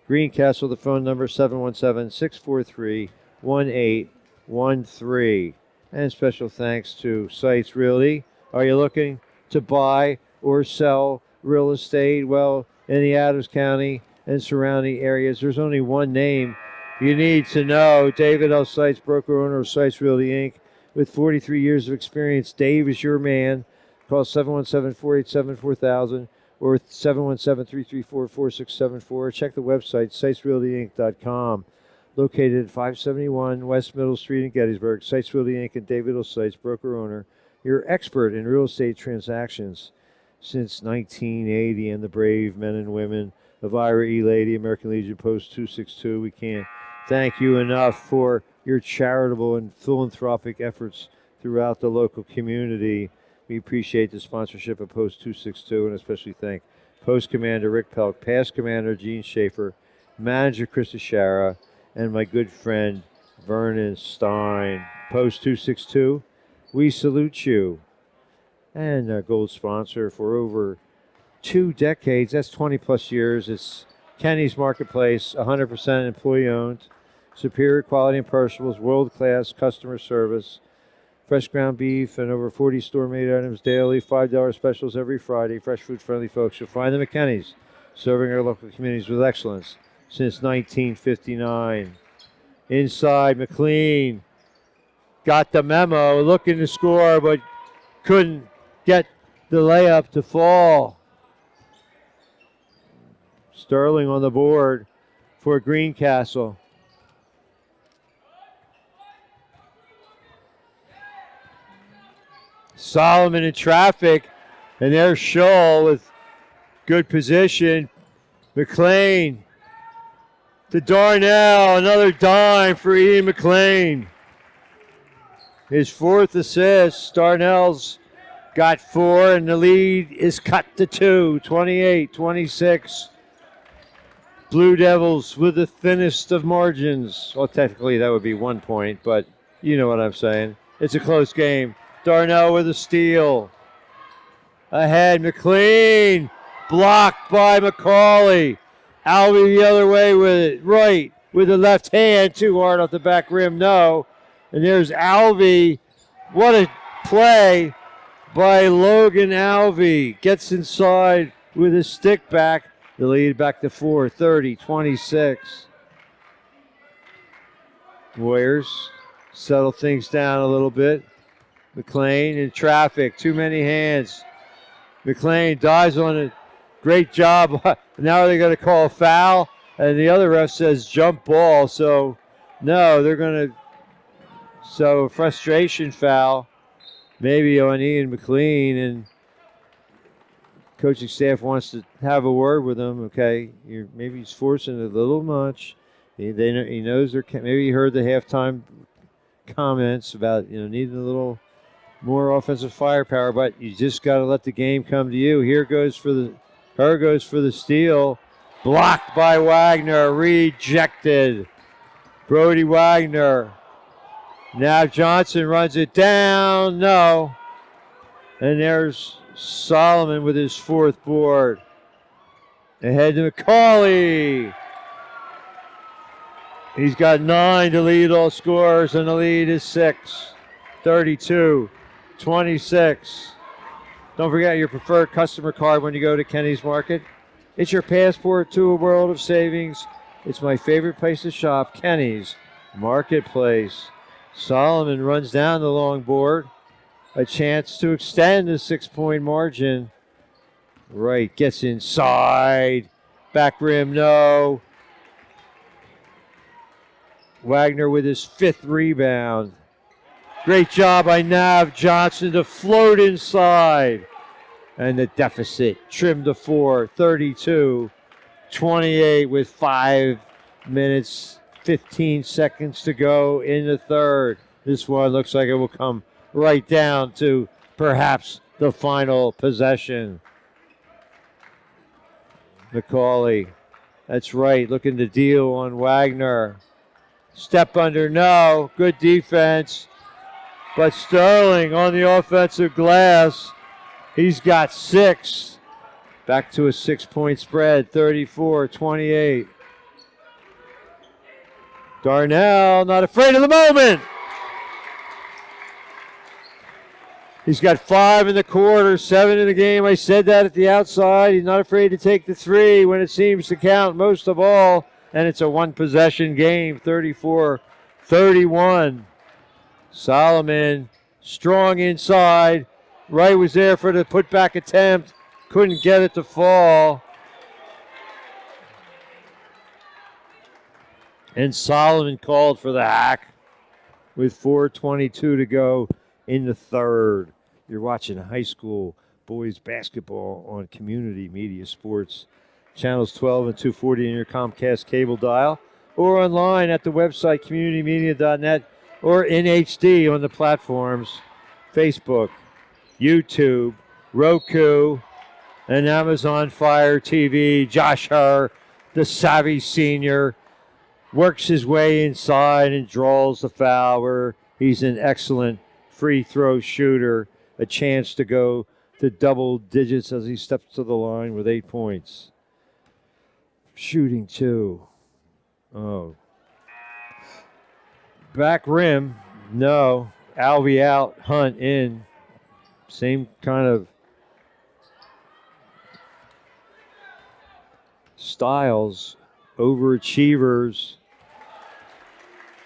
Greencastle. The phone number 717-643-1813. And special thanks to Sites Realty. Are you looking to buy or sell real estate? Well, in the Adams County and surrounding areas, there's only one name you need to know. David L. Sites, broker owner of Sites Realty Inc. With 43 years of experience, Dave is your man. Call 717-487-4000 or 717-334-4674. Check the website, sitesrealtyinc.com. Located at 571 West Middle Street in Gettysburg, Sites Realty Inc. and David L. Sites, broker owner, your expert in real estate transactions since 1980, and the brave men and women of Ira E. Lady, American Legion Post 262. We can't thank you enough for your charitable and philanthropic efforts throughout the local community. We appreciate the sponsorship of Post 262, and especially thank Post Commander Rick Pelk, Past Commander Gene Schaefer, Manager Chris Ashara, and my good friend Vernon Stein. Post 262, we salute you. And our gold sponsor for over 2 decades, that's 20 plus years, it's Kenny's Marketplace, 100% employee owned, superior quality and perishables, world-class customer service, fresh ground beef, and over 40 store-made items daily, $5 specials every Friday. Fresh food-friendly folks. You'll find them at Kenny's, serving our local communities with excellence since 1959. Inside, McLean got the memo, looking to score, but couldn't get the layup to fall. Sterling on the board for Greencastle. Solomon in traffic, and there's Shull with good position. McLean to Darnell, another dime for Ian McLean. His 4th assist. Darnell's got 4, and the lead is cut to 2, 28-26. Blue Devils with the thinnest of margins. Well, technically that would be 1 point, but you know what I'm saying. It's a close game. Darnell with a steal. Ahead, McLean. Blocked by McCauley. Albee the other way with it. Right with the left hand. Too hard off the back rim. No. And there's Albee. What a play by Logan Albee. Gets inside with his stick back. The lead back to 4, 30-26. Warriors settle things down a little bit. McLean in traffic. Too many hands. McLean dives on it. Great job. Now they're going to call a foul. And the other ref says jump ball. So, no, they're going to. So, frustration foul. Maybe on Ian McLean. And coaching staff wants to have a word with him. Okay, maybe he's forcing it a little much. He knows they're. Maybe he heard the halftime comments about needing a little more offensive firepower, but you just got to let the game come to you. Here goes for the steal, blocked by Wagner, rejected. Brody Wagner. Now Johnson runs it down. No, and there's Solomon with his 4th board. Ahead to McCauley. He's got 9 to lead all scorers, and the lead is 6. 32-26. Don't forget your preferred customer card when you go to Kenny's Market. It's your passport to a world of savings. It's my favorite place to shop, Kenny's Marketplace. Solomon runs down the long board. A chance to extend the 6-point margin. Right, gets inside. Back rim, no. Wagner with his 5th rebound. Great job by Nav Johnson to float inside. And the deficit trimmed to 4, 32-28 with 5 minutes, 15 seconds to go in the third. This one looks like it will come right down to perhaps the final possession. McCauley, that's right, looking to deal on Wagner. Step under, no, good defense. But Sterling on the offensive glass, he's got 6. Back to a 6-point spread, 34-28. Darnell not afraid of the moment. He's got 5 in the quarter, 7 in the game. I said that at the outside. He's not afraid to take the 3 when it seems to count most of all. And it's a 1-possession game, 34-31. Solomon strong inside. Wright was there for the putback attempt. Couldn't get it to fall. And Solomon called for the hack with 4:22 to go in the third. You're watching high school boys basketball on Community Media Sports. Channels 12 and 240 in your Comcast cable dial, or online at the website communitymedia.net, or in HD on the platforms Facebook, YouTube, Roku, and Amazon Fire TV. Josh Herr, the savvy senior, works his way inside and draws the foul where he's an excellent free throw shooter. A chance to go to double digits as he steps to the line with 8 points. Shooting 2. Oh. Back rim. No. Albee out. Hunt in. Same kind of styles. Overachievers.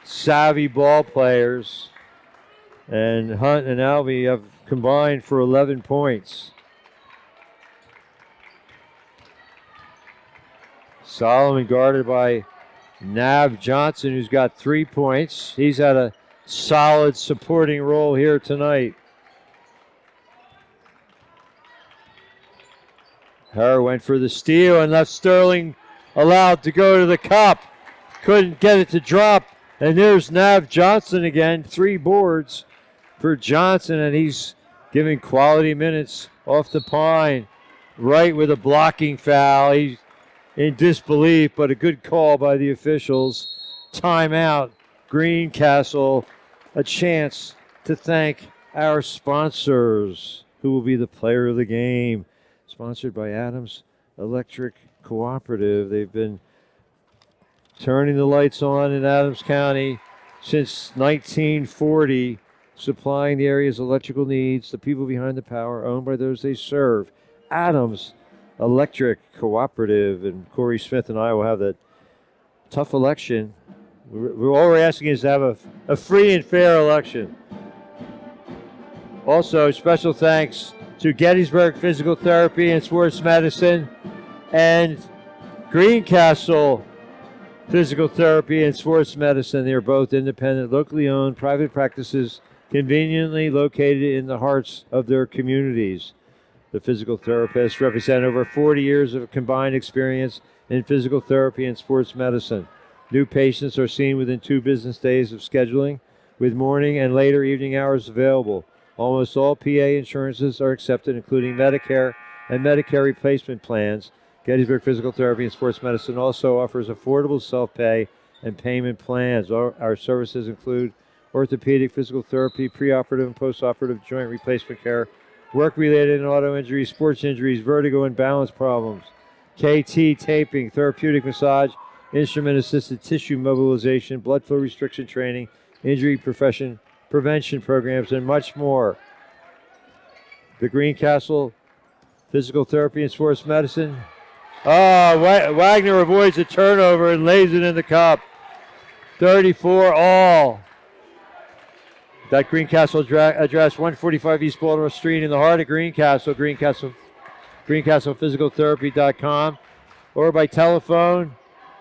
Savvy ball players. And Hunt and Albee have combined for 11 points. Solomon guarded by Nav Johnson, who's got 3 points. He's had a solid supporting role here tonight. Herr went for the steal and left Sterling allowed to go to the cup. Couldn't get it to drop. And there's Nav Johnson again, 3 boards. for Johnson, and he's giving quality minutes off the pine. Right with a blocking foul. He's in disbelief, but a good call by the officials. Timeout. Greencastle, a chance to thank our sponsors, who will be the player of the game. Sponsored by Adams Electric Cooperative. They've been turning the lights on in Adams County since 1940, supplying the area's electrical needs, the people behind the power, owned by those they serve. Adams Electric Cooperative, and Corey Smith and I will have that tough election. All we're asking is to have a free and fair election. Also, special thanks to Gettysburg Physical Therapy and Sports Medicine and Greencastle Physical Therapy and Sports Medicine. They are both independent, locally owned, private practices conveniently located in the hearts of their communities. The physical therapists represent over 40 years of combined experience in physical therapy and sports medicine. New patients are seen within 2 business days of scheduling, with morning and later evening hours available. Almost all PA insurances are accepted, including Medicare and Medicare replacement plans. Gettysburg Physical Therapy and Sports Medicine also offers affordable self-pay and payment plans. Our services include orthopedic physical therapy, preoperative and postoperative joint replacement care, work-related and auto injuries, sports injuries, vertigo and balance problems, KT taping, therapeutic massage, instrument-assisted tissue mobilization, blood flow restriction training, injury prevention programs, and much more. The Greencastle Physical Therapy and Sports Medicine. Wagner avoids a turnover and lays it in the cup. 34 all. That Greencastle address, 145 East Baltimore Street in the heart of Greencastle, GreencastlePhysicalTherapy.com, or by telephone.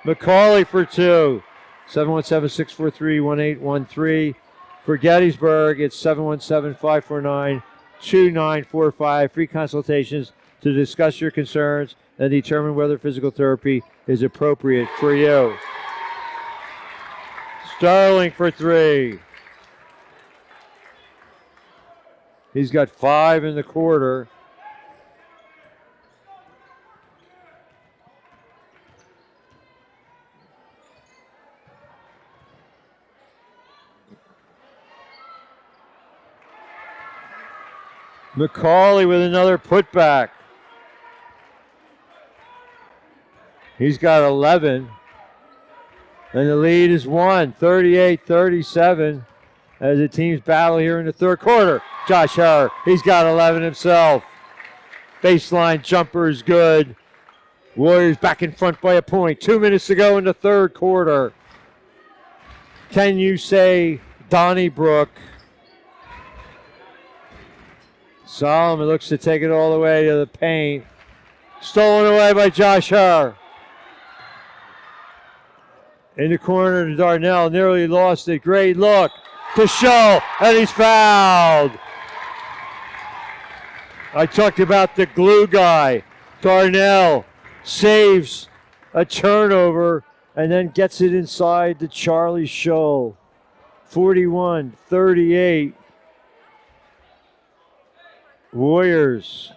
McCauley for 2, 717-643-1813. For Gettysburg, it's 717-549-2945. Free consultations to discuss your concerns and determine whether physical therapy is appropriate for you. Sterling for 3. He's got 5 in the quarter. McCauley with another putback. He's got 11. And the lead is 38-37 as the teams battle here in the third quarter. Josh Herr, he's got 11 himself. Baseline jumper is good. Warriors back in front by a point. 2 minutes to go in the third quarter. Can you say Donnybrook? Solomon looks to take it all the way to the paint. Stolen away by Josh Herr. In the corner to Darnell, nearly lost it. Great look to Scholl, and he's fouled. I talked about the glue guy. Darnell saves a turnover and then gets it inside to Charlie Scholl. 41-38. Warriors.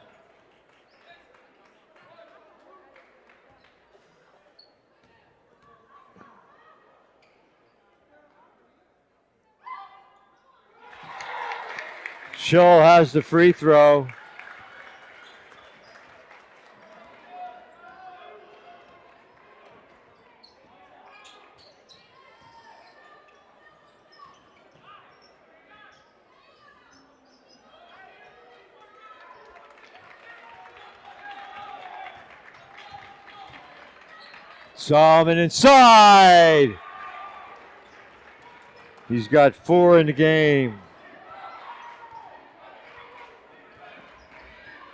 Scholl has the free throw. Solomon inside. He's got 4 in the game.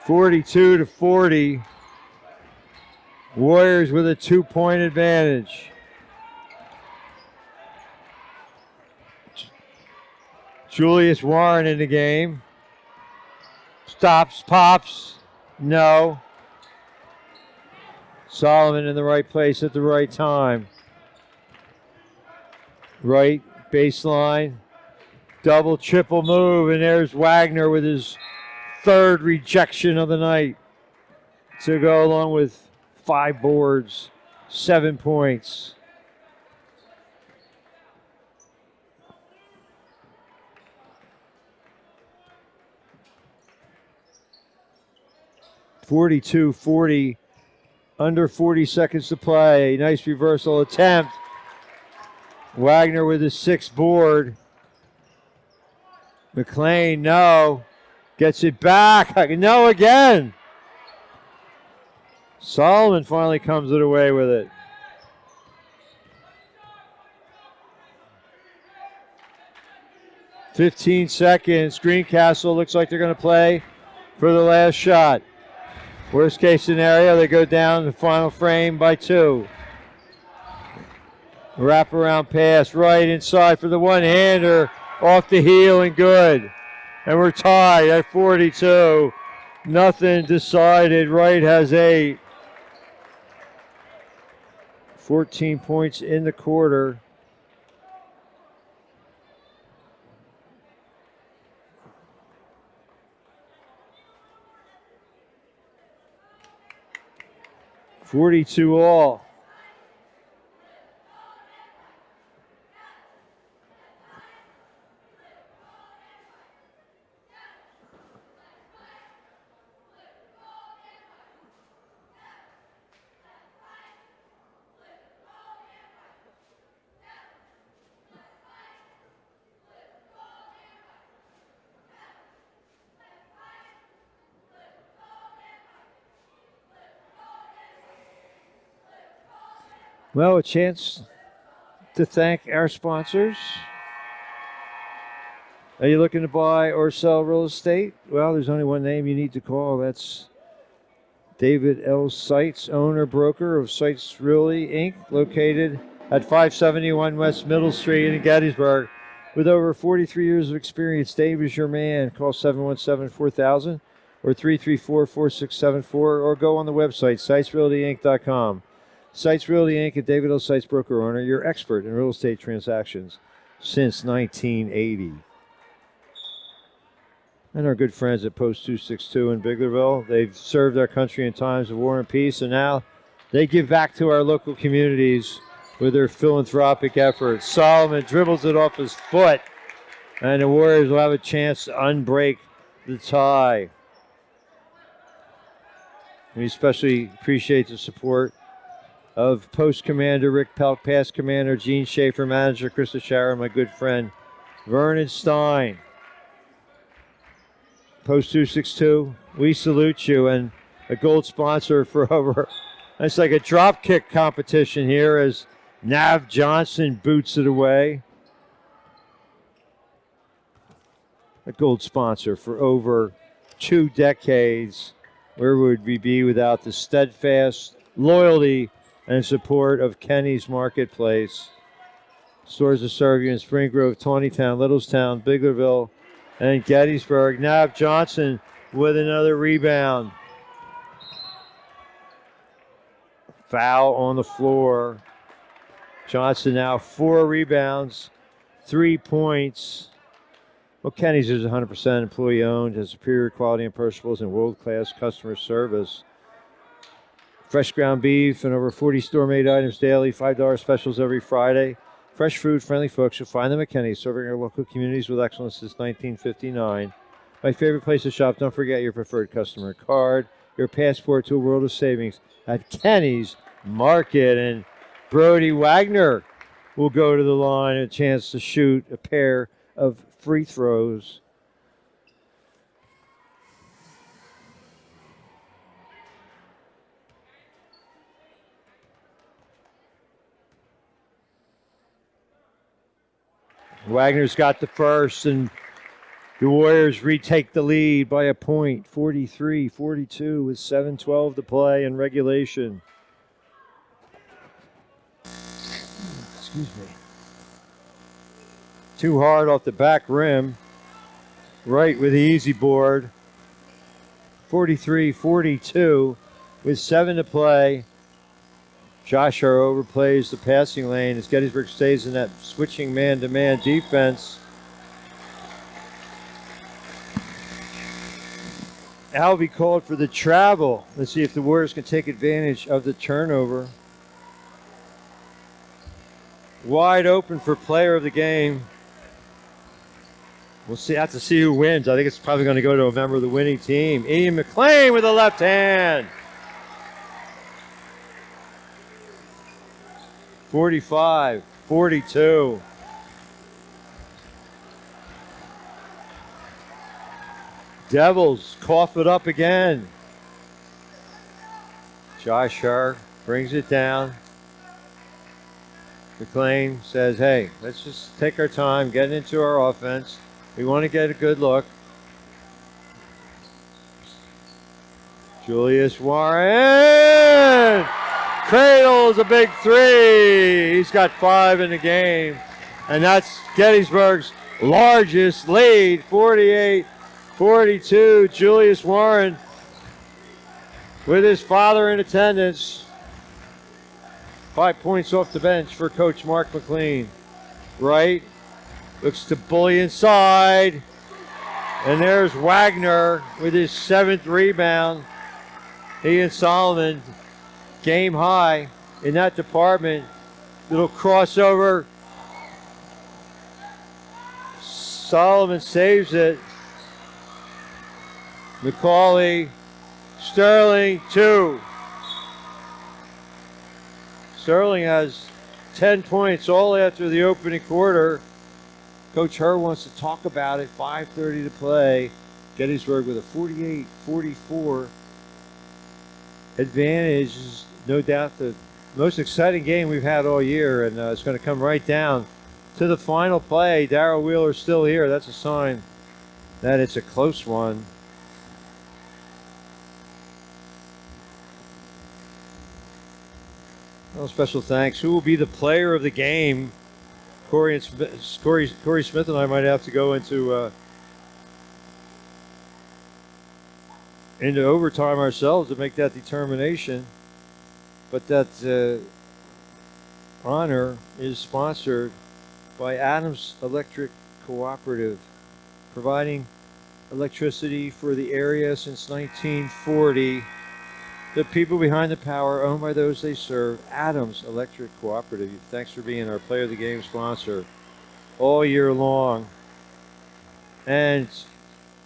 42-40. Warriors with a 2-point advantage. Julius Warren in the game. Stops, pops. No. Solomon in the right place at the right time. Right baseline. Double, triple move, and there's Wagner with his third rejection of the night to go along with 5 boards, 7 points. (42-40), under 40 seconds to play. Nice reversal attempt. Wagner with his 6th board. McLean, no. Gets it back. No again. Solomon finally comes away with it. (15 seconds). Greencastle looks like they're going to play for the last shot. Worst case scenario, they go down the final frame by 2. Wraparound pass right inside for the one-hander. Off the heel and good. And we're tied at 42. Nothing decided. Wright has 8. 14 points in the quarter. (42 all). Well, a chance to thank our sponsors. Are you looking to buy or sell real estate? Well, there's only one name you need to call. That's David L. Seitz, owner, broker of Seitz Realty, Inc., located at 571 West Middle Street in Gettysburg. With over 43 years of experience, Dave is your man. Call 717-4000 or 334-4674 or go on the website, SeitsRealtyInc.com. Seitz Realty Inc. and David L. Seitz, broker owner, your expert in real estate transactions since 1980. And our good friends at Post 262 in Biglerville. They've served our country in times of war and peace, and now they give back to our local communities with their philanthropic efforts. Solomon dribbles it off his foot, and the Warriors will have a chance to unbreak the tie. We especially appreciate the support of Post Commander Rick Pelk, Past Commander Gene Schaefer, Manager Krista Schauer, and my good friend Vernon Stein. Post 262, we salute you, and a gold sponsor for over. It's like a drop kick competition here as Nav Johnson boots it away. A gold sponsor for over 2 decades. Where would we be without the steadfast loyalty and support of Kenny's Marketplace? Stores to serve you in Spring Grove, Tawnytown, Littlestown, Biglerville, and Gettysburg. Nav Johnson with another rebound. Foul on the floor. Johnson now 4 rebounds, 3 points. Well, Kenny's is 100% employee owned, has superior quality and perishables and world-class customer service. Fresh ground beef and over 40 store-made items daily, $5 specials every Friday. Fresh food, friendly folks. You'll find them at Kenny's, serving our local communities with excellence since 1959. My favorite place to shop. Don't forget your preferred customer card, your passport to a world of savings at Kenny's Market. And Brody Wagner will go to the line, a chance to shoot a pair of free throws. Wagner's got the first, and the Warriors retake the lead by a point, 43-42, with 7:12 to play in regulation. Excuse me. Too hard off the back rim. Right with the easy board. 43-42 with 7 to play. Joshua overplays the passing lane as Gettysburg stays in that switching man-to-man defense. Alvey called for the travel. Let's see if the Warriors can take advantage of the turnover. Wide open for player of the game. We'll see. Have to see who wins. I think it's probably going to go to a member of the winning team. Ian McLean with a left hand. 45-42. Devils cough it up again. Josh Herr brings it down. McLean says, hey, let's just take our time, get into our offense. We want to get a good look. Julius Warren cradles a big three. He's got 5 in the game. And that's Gettysburg's largest lead, 48-42. Julius Warren with his father in attendance. 5 points off the bench for Coach Mark McLean. Right. Looks to bully inside. And there's Wagner with his 7th rebound. He and Solomon game high in that department. Little crossover. Solomon saves it. McCauley. Sterling, 2. Sterling has 10 points all after the opening quarter. Coach Herr wants to talk about it. 5:30 to play. Gettysburg with a 48-44 advantage. Is no doubt the most exciting game we've had all year, and it's going to come right down to the final play. Darrell Wheeler's still here. That's a sign that it's a close one. Well, special thanks. Who will be the player of the game? Corey Smith and I might have to go into overtime ourselves to make that determination. But that honor is sponsored by Adams Electric Cooperative, providing electricity for the area since 1940. The people behind the power, owned by those they serve. Adams Electric Cooperative. Thanks for being our Player of the Game sponsor all year long. And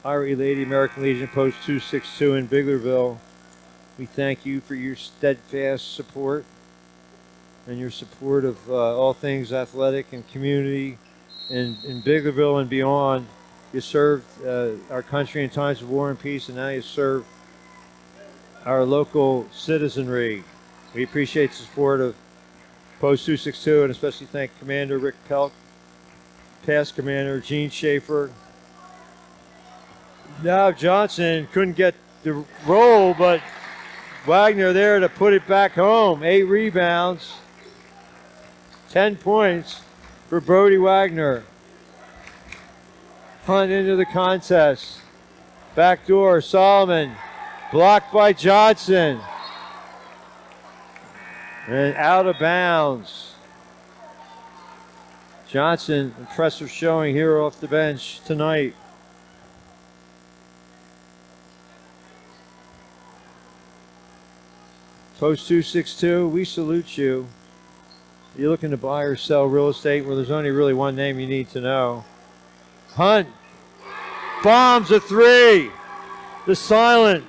our Lady American Legion Post 262 in Biglerville. We thank you for your steadfast support and your support of all things athletic and community in Biglerville and beyond. You served our country in times of war and peace, and now you serve our local citizenry. We appreciate the support of Post 262, and especially thank Commander Rick Pelk, past Commander Gene Schaefer. Now Johnson couldn't get the roll, but Wagner there to put it back home. 8 rebounds, 10 points for Brody Wagner. Hunt into the contest. Backdoor, Solomon. Blocked by Johnson. And out of bounds. Johnson, impressive showing here off the bench tonight. Post 262, we salute you. You're looking to buy or sell real estate where there's only really one name you need to know. Hunt bombs a 3. The silent.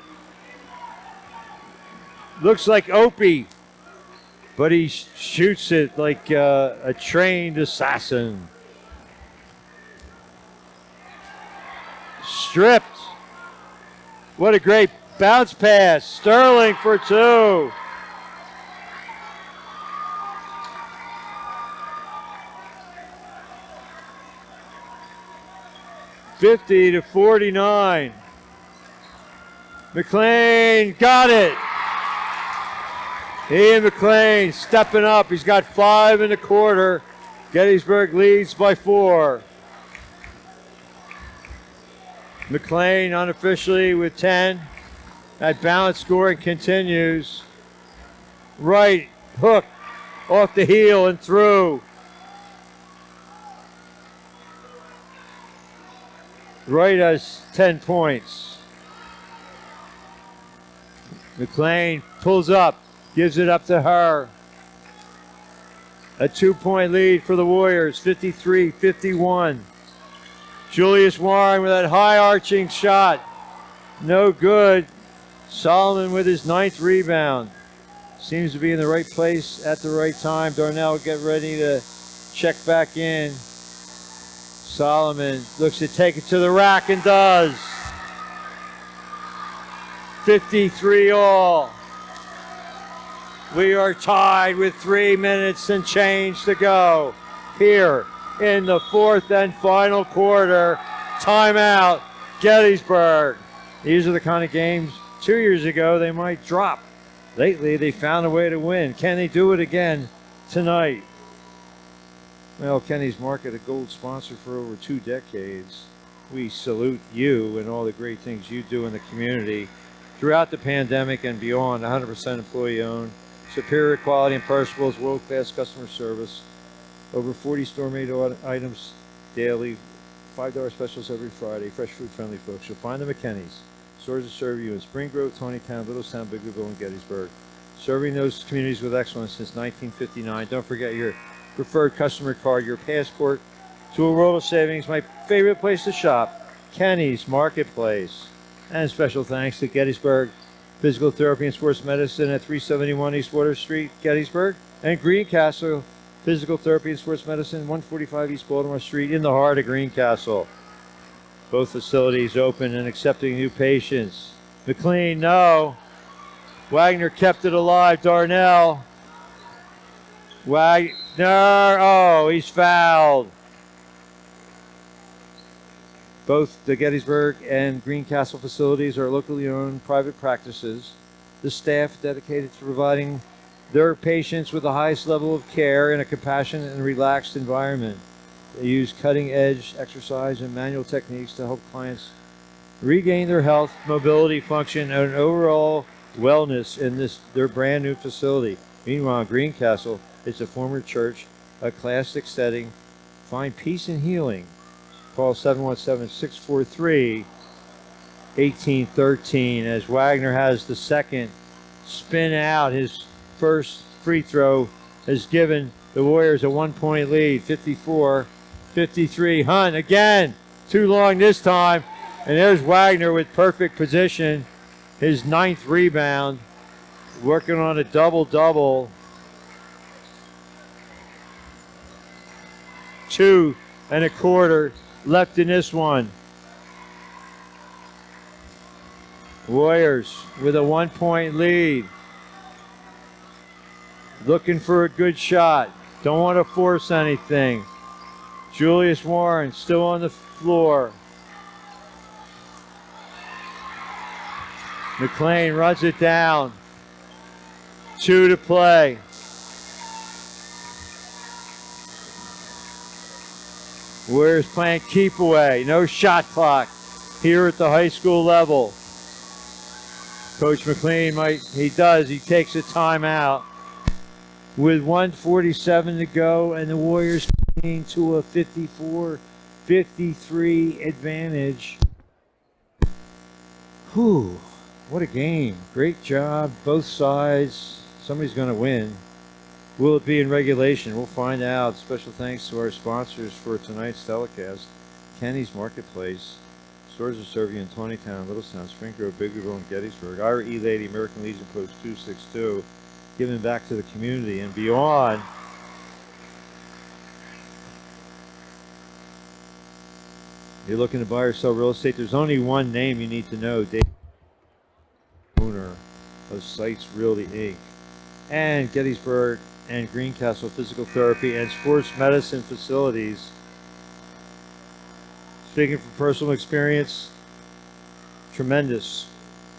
Looks like Opie, but he shoots it like a trained assassin. Stripped. What a great bounce pass. Sterling for 2. (50-49). McLean got it. Ian McLean stepping up. He's got 5 in the quarter. Gettysburg leads by 4. McLean unofficially with 10. That balance scoring continues. Right hook off the heel and through. Right has 10 points. McLean pulls up, gives it up to her. A 2-point lead for the Warriors, 53-51. Julius Warren with that high arching shot. No good. Solomon with his 9th rebound. Seems to be in the right place at the right time. Darnell get ready to check back in. Solomon looks to take it to the rack and does. 53 all. We are tied with 3 minutes and change to go here in the 4th and final quarter. Timeout, Gettysburg. These are the kind of games 2 years ago they might drop. Lately, they found a way to win. Can they do it again tonight? Well, Kenny's Market, a gold sponsor for over 2 decades. We salute you and all the great things you do in the community throughout the pandemic and beyond. 100% employee-owned, superior quality and perishables, world-class customer service, over 40 store-made items daily, $5 specials every Friday, fresh food-friendly folks. You'll find them at Kenny's. Stores that serve you in Spring Grove, Tawnytown, Littlestown, Biglerville, and Gettysburg. Serving those communities with excellence since 1959. Don't forget your preferred customer card, your passport to a world of savings. My favorite place to shop, Kenny's Marketplace. And special thanks to Gettysburg Physical Therapy and Sports Medicine at 371 East Water Street, Gettysburg. And Greencastle Physical Therapy and Sports Medicine, 145 East Baltimore Street in the heart of Greencastle. Both facilities open and accepting new patients. McLean, no. Wagner kept it alive. Darnell. Wagner, oh, he's fouled. Both the Gettysburg and Greencastle facilities are locally owned private practices. The staff dedicated to providing their patients with the highest level of care in a compassionate and relaxed environment. They use cutting-edge exercise and manual techniques to help clients regain their health, mobility, function, and overall wellness in their brand new facility. Meanwhile, Greencastle, it's a former church, a classic setting. Find peace and healing. Call 717-643-1813 as Wagner has the second spin out. His first free throw has given the Warriors a 1-point lead, 54-53. Hunt again, too long this time. And there's Wagner with perfect position. His 9th rebound, working on a double-double. 2 1/4 left in this one. Warriors with a 1-point lead. Looking for a good shot. Don't want to force anything. Julius Warren still on the floor. McLean runs it down. 2 to play. Warriors playing keep away. No shot clock here at the high school level. Coach McLean he takes a timeout with 1:47 to go, and the Warriors playing to a 54-53 advantage. Whew, what a game. Great job, both sides. Somebody's going to win. Will it be in regulation? We'll find out. Special thanks to our sponsors for tonight's telecast. Kenny's Marketplace. Stores that serve you in Tawnytown, Littlestown, Spring Grove, Biglerville, and Gettysburg. Ira E. Lady, American Legion Post 262. Giving back to the community and beyond. You're looking to buy or sell real estate. There's only one name you need to know. Dave, owner of Sites Realty Inc. And Gettysburg and Greencastle Physical Therapy and Sports Medicine facilities. Speaking from personal experience, tremendous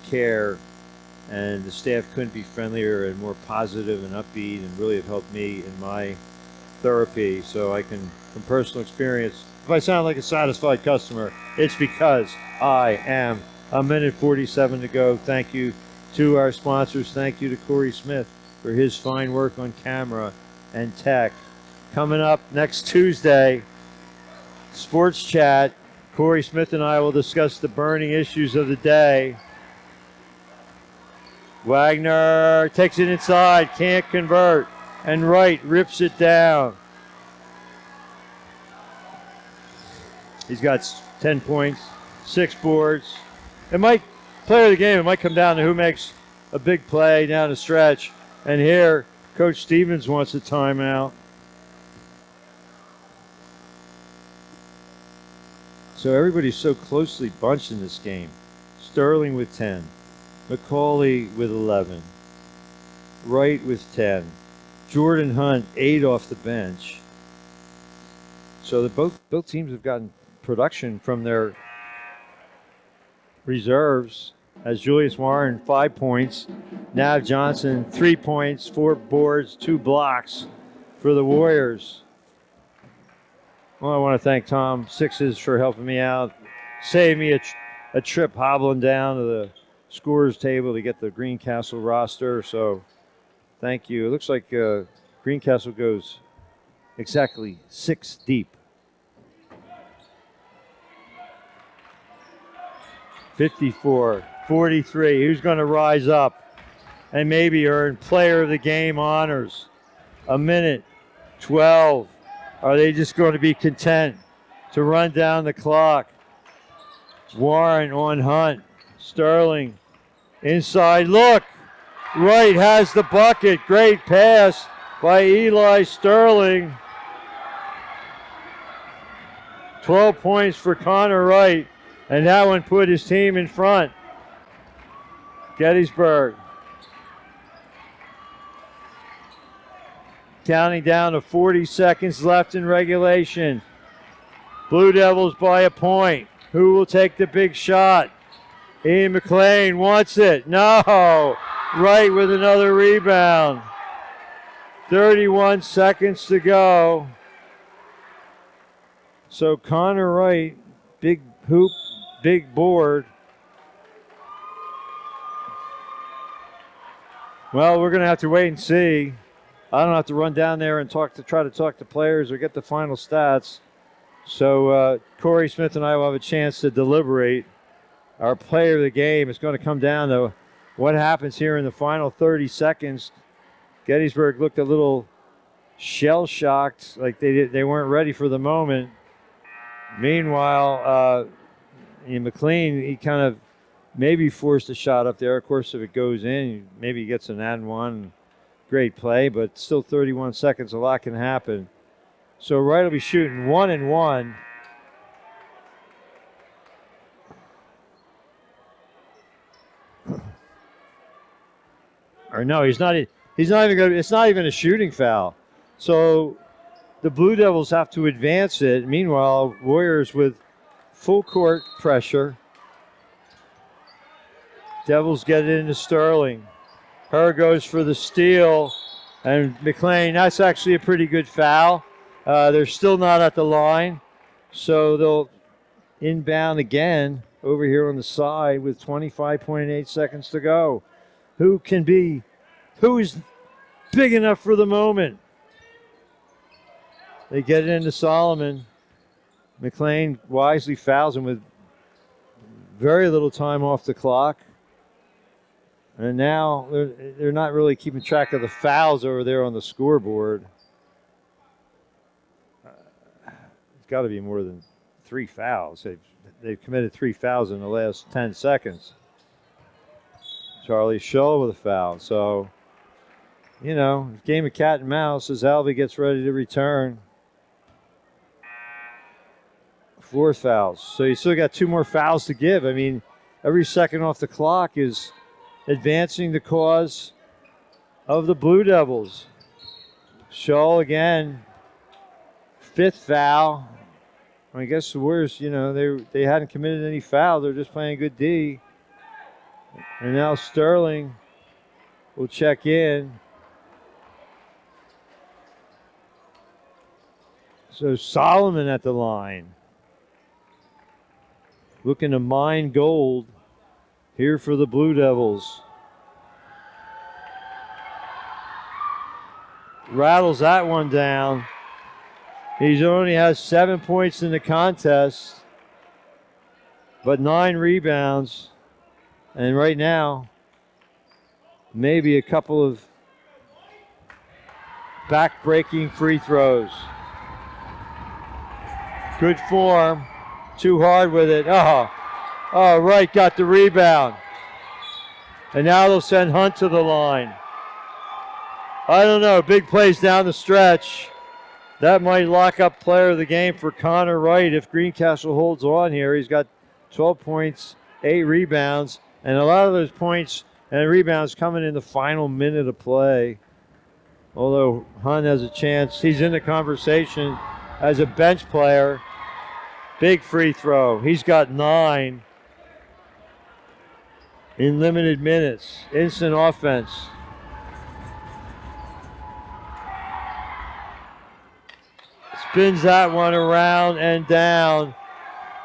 care, and the staff couldn't be friendlier and more positive and upbeat, and really have helped me in my therapy. So I can, from personal experience, if I sound like a satisfied customer, it's because I am. 1:47 to go. Thank you to our sponsors. Thank you to Corey Smith for his fine work on camera and tech. Coming up next Tuesday, Sports Chat. Corey Smith and I will discuss the burning issues of the day. Wagner takes it inside, can't convert, and Wright rips it down. He's got 10 points, 6 boards. It might, player of the game, it might come down to who makes a big play down the stretch. And here, Coach Stevens wants a timeout. So everybody's so closely bunched in this game. Sterling with 10, McCauley with 11, Wright with 10, Jordan Hunt 8 off the bench. So both teams have gotten production from their reserves, as Julius Warren 5 points, Nav Johnson 3 points, 4 boards, 2 blocks for the Warriors. Well, I want to thank Tom Sixes for helping me out, saved me a trip hobbling down to the scorers table to get the Greencastle roster. So thank you. It looks like Greencastle goes exactly 6 deep. 54-43. Who's going to rise up and maybe earn player of the game honors? A minute 12. Are they just going to be content to run down the clock? Warren on Hunt. Sterling inside look. Wright has the bucket. Great pass by Eli Sterling. 12 points for Connor Wright. And that one put his team in front. Gettysburg counting down to 40 seconds left in regulation. Blue Devils by a point. Who will take the big shot? Ian McLean wants it. No. Wright with another rebound. 31 seconds to go. So Connor Wright, big hoop, big board. Well, we're going to have to wait and see. I don't have to run down there and try to talk to players or get the final stats. So Corey Smith and I will have a chance to deliberate. Our player of the game is going to come down to what happens here in the final 30 seconds. Gettysburg looked a little shell-shocked, like they weren't ready for the moment. Meanwhile, McLean, he kind of maybe forced a shot up there. Of course, if it goes in, maybe he gets an and one. Great play, but still 31 seconds, a lot can happen. So Wright will be shooting 1 and 1. Or no, he's not even going to, it's not even a shooting foul. So the Blue Devils have to advance it. Meanwhile, Warriors with full court pressure. Devils get it into Sterling. Her goes for the steal. And McLean, that's actually a pretty good foul. They're still not at the line. So they'll inbound again over here on the side with 25.8 seconds to go. Who is big enough for the moment? They get it into Solomon. McLean wisely fouls him with very little time off the clock. And now they're not really keeping track of the fouls over there on the scoreboard. It's got to be more than 3 fouls. They've committed 3 fouls in the last 10 seconds. Charlie Shull with a foul. So, you know, game of cat and mouse as Alvey gets ready to return. 4 fouls. So you still got 2 more fouls to give. I mean, every second off the clock is advancing the cause of the Blue Devils. Shull again. 5th foul. I guess the Warriors, you know, they hadn't committed any foul. They're just playing good D. And now Sterling will check in. So Solomon at the line. Looking to mine gold here for the Blue Devils. Rattles that one down. He only has 7 points in the contest, but 9 rebounds. And right now, maybe a couple of back-breaking free throws. Good form. Too hard with it. Oh, Wright got the rebound. And now they'll send Hunt to the line. I don't know. Big plays down the stretch. That might lock up player of the game for Connor Wright if Greencastle holds on here. He's got 12 points, 8 rebounds, and a lot of those points and rebounds coming in the final minute of play. Although Hunt has a chance. He's in the conversation as a bench player. Big free throw. He's got 9 in limited minutes. Instant offense. Spins that one around and down.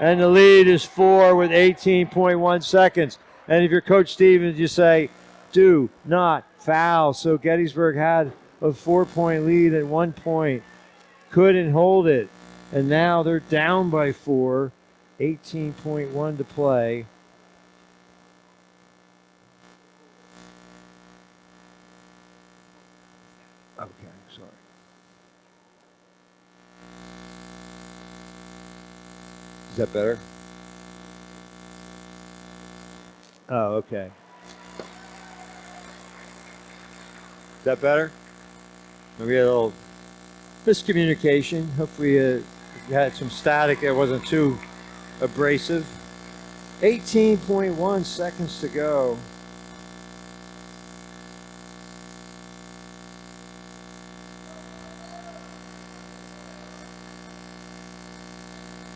And the lead is 4 with 18.1 seconds. And if you're Coach Stevens, you say, do not foul. So Gettysburg had a 4-point lead at one point. Couldn't hold it. And now they're down by 4. 18.1 to play. Okay, sorry. Is that better? Oh, okay. Is that better? We had a little miscommunication. Hopefully you had some static that wasn't too abrasive. 18.1 seconds to go.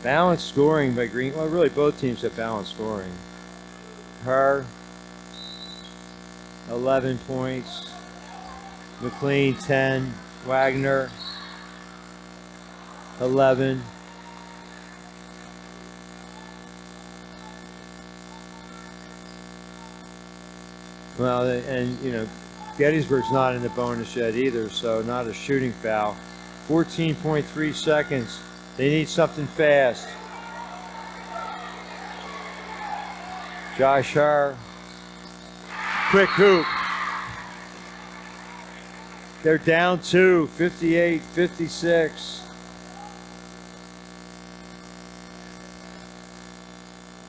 Balanced scoring by Green. Well, really both teams have balanced scoring. Her, 11 points. McLean, 10. Wagner, 11. Well, and you know, Gettysburg's not in the bonus yet either, so not a shooting foul. 14.3 seconds. They need something fast. Josh Herr. Quick hoop. They're down 2, 58-56.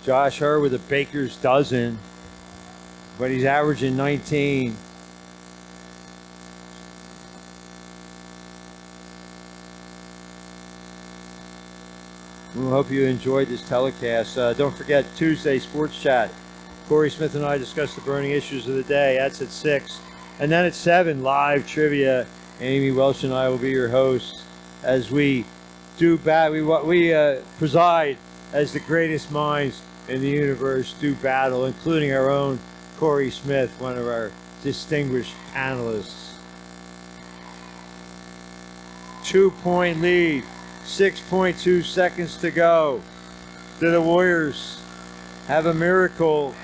Josh Herr with a baker's dozen, but he's averaging 19. We hope you enjoyed this telecast. Don't forget, Tuesday, Sports Chat. Corey Smith and I discuss the burning issues of the day. That's at 6. And then at 7, live trivia. Amy Welsh and I will be your hosts as we do we preside as the greatest minds in the universe do battle, including our own Corey Smith, one of our distinguished panelists. 2-point lead, 6.2 seconds to go. Do the Warriors have a miracle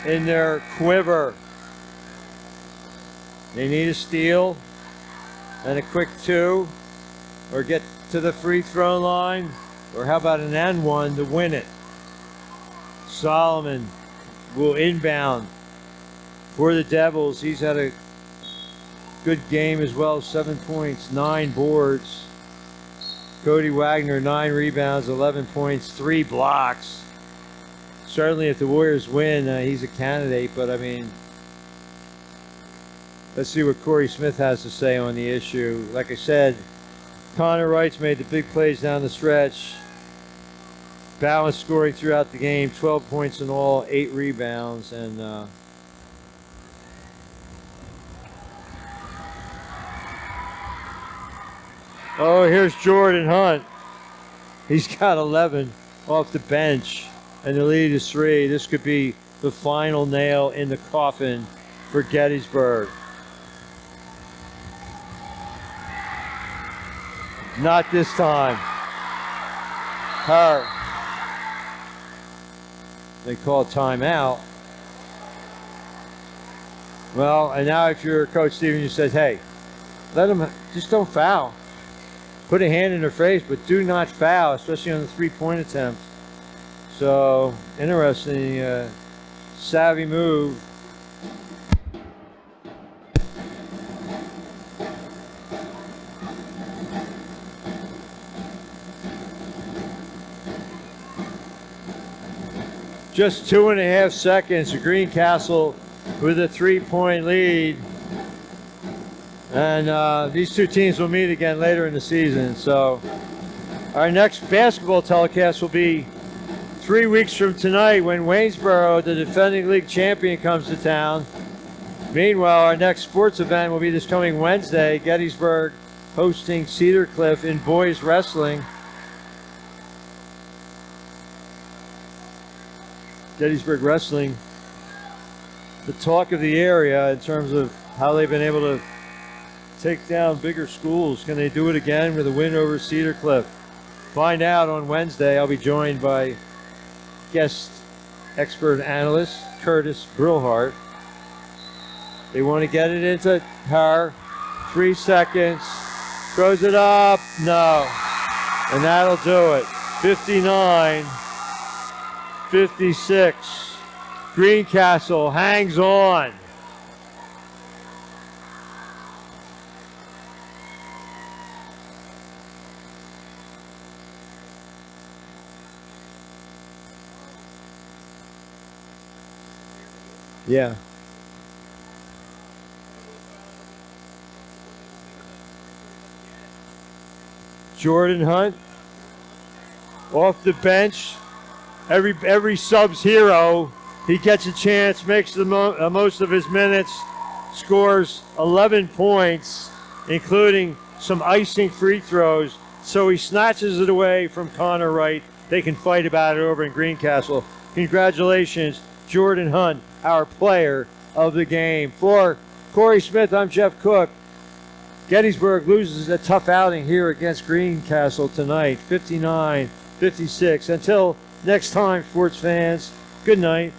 in their quiver? They need a steal and a quick 2, or get to the free throw line, or how about an and 1 to win it? Solomon will inbound for the Devils. He's had a good game as well. 7 points, 9 boards. Cody Wagner, 9 rebounds, 11 points, 3 blocks. Certainly if the Warriors win, he's a candidate, but I mean, let's see what Corey Smith has to say on the issue. Like I said, Connor Wright's made the big plays down the stretch. Balanced scoring throughout the game, 12 points in all, 8 rebounds, and oh, here's Jordan Hunt. He's got 11 off the bench, and the lead is 3. This could be the final nail in the coffin for Gettysburg. Not this time. Herr. They call timeout. Well, and now if you're Coach Stevens, you says, hey, let them, just don't foul. Put a hand in their face, but do not foul, especially on the 3-point attempt. So, interesting, savvy move. just 2.5 seconds. Greencastle with a 3-point lead. And these two teams will meet again later in the season. So our next basketball telecast will be 3 weeks from tonight when Waynesboro, the defending league champion, comes to town. Meanwhile, our next sports event will be this coming Wednesday, Gettysburg hosting Cedar Cliff in boys wrestling. Gettysburg wrestling, the talk of the area in terms of how they've been able to take down bigger schools. Can they do it again with a win over Cedar Cliff? Find out on Wednesday. I'll be joined by guest expert analyst Curtis Brillhart. They want to get it into her. 3 seconds. Throws it up. No. And that'll do it. 59-56. Greencastle hangs on. Yeah. Jordan Hunt off the bench. Every sub's hero. He gets a chance, makes the most of his minutes, scores 11 points, including some icing free throws. So he snatches it away from Connor Wright. They can fight about it over in Greencastle. Congratulations, Jordan Hunt, our player of the game. For Corey Smith, I'm Jeff Cook. Gettysburg loses a tough outing here against Greencastle tonight, 59-56. Until next time, sports fans, good night.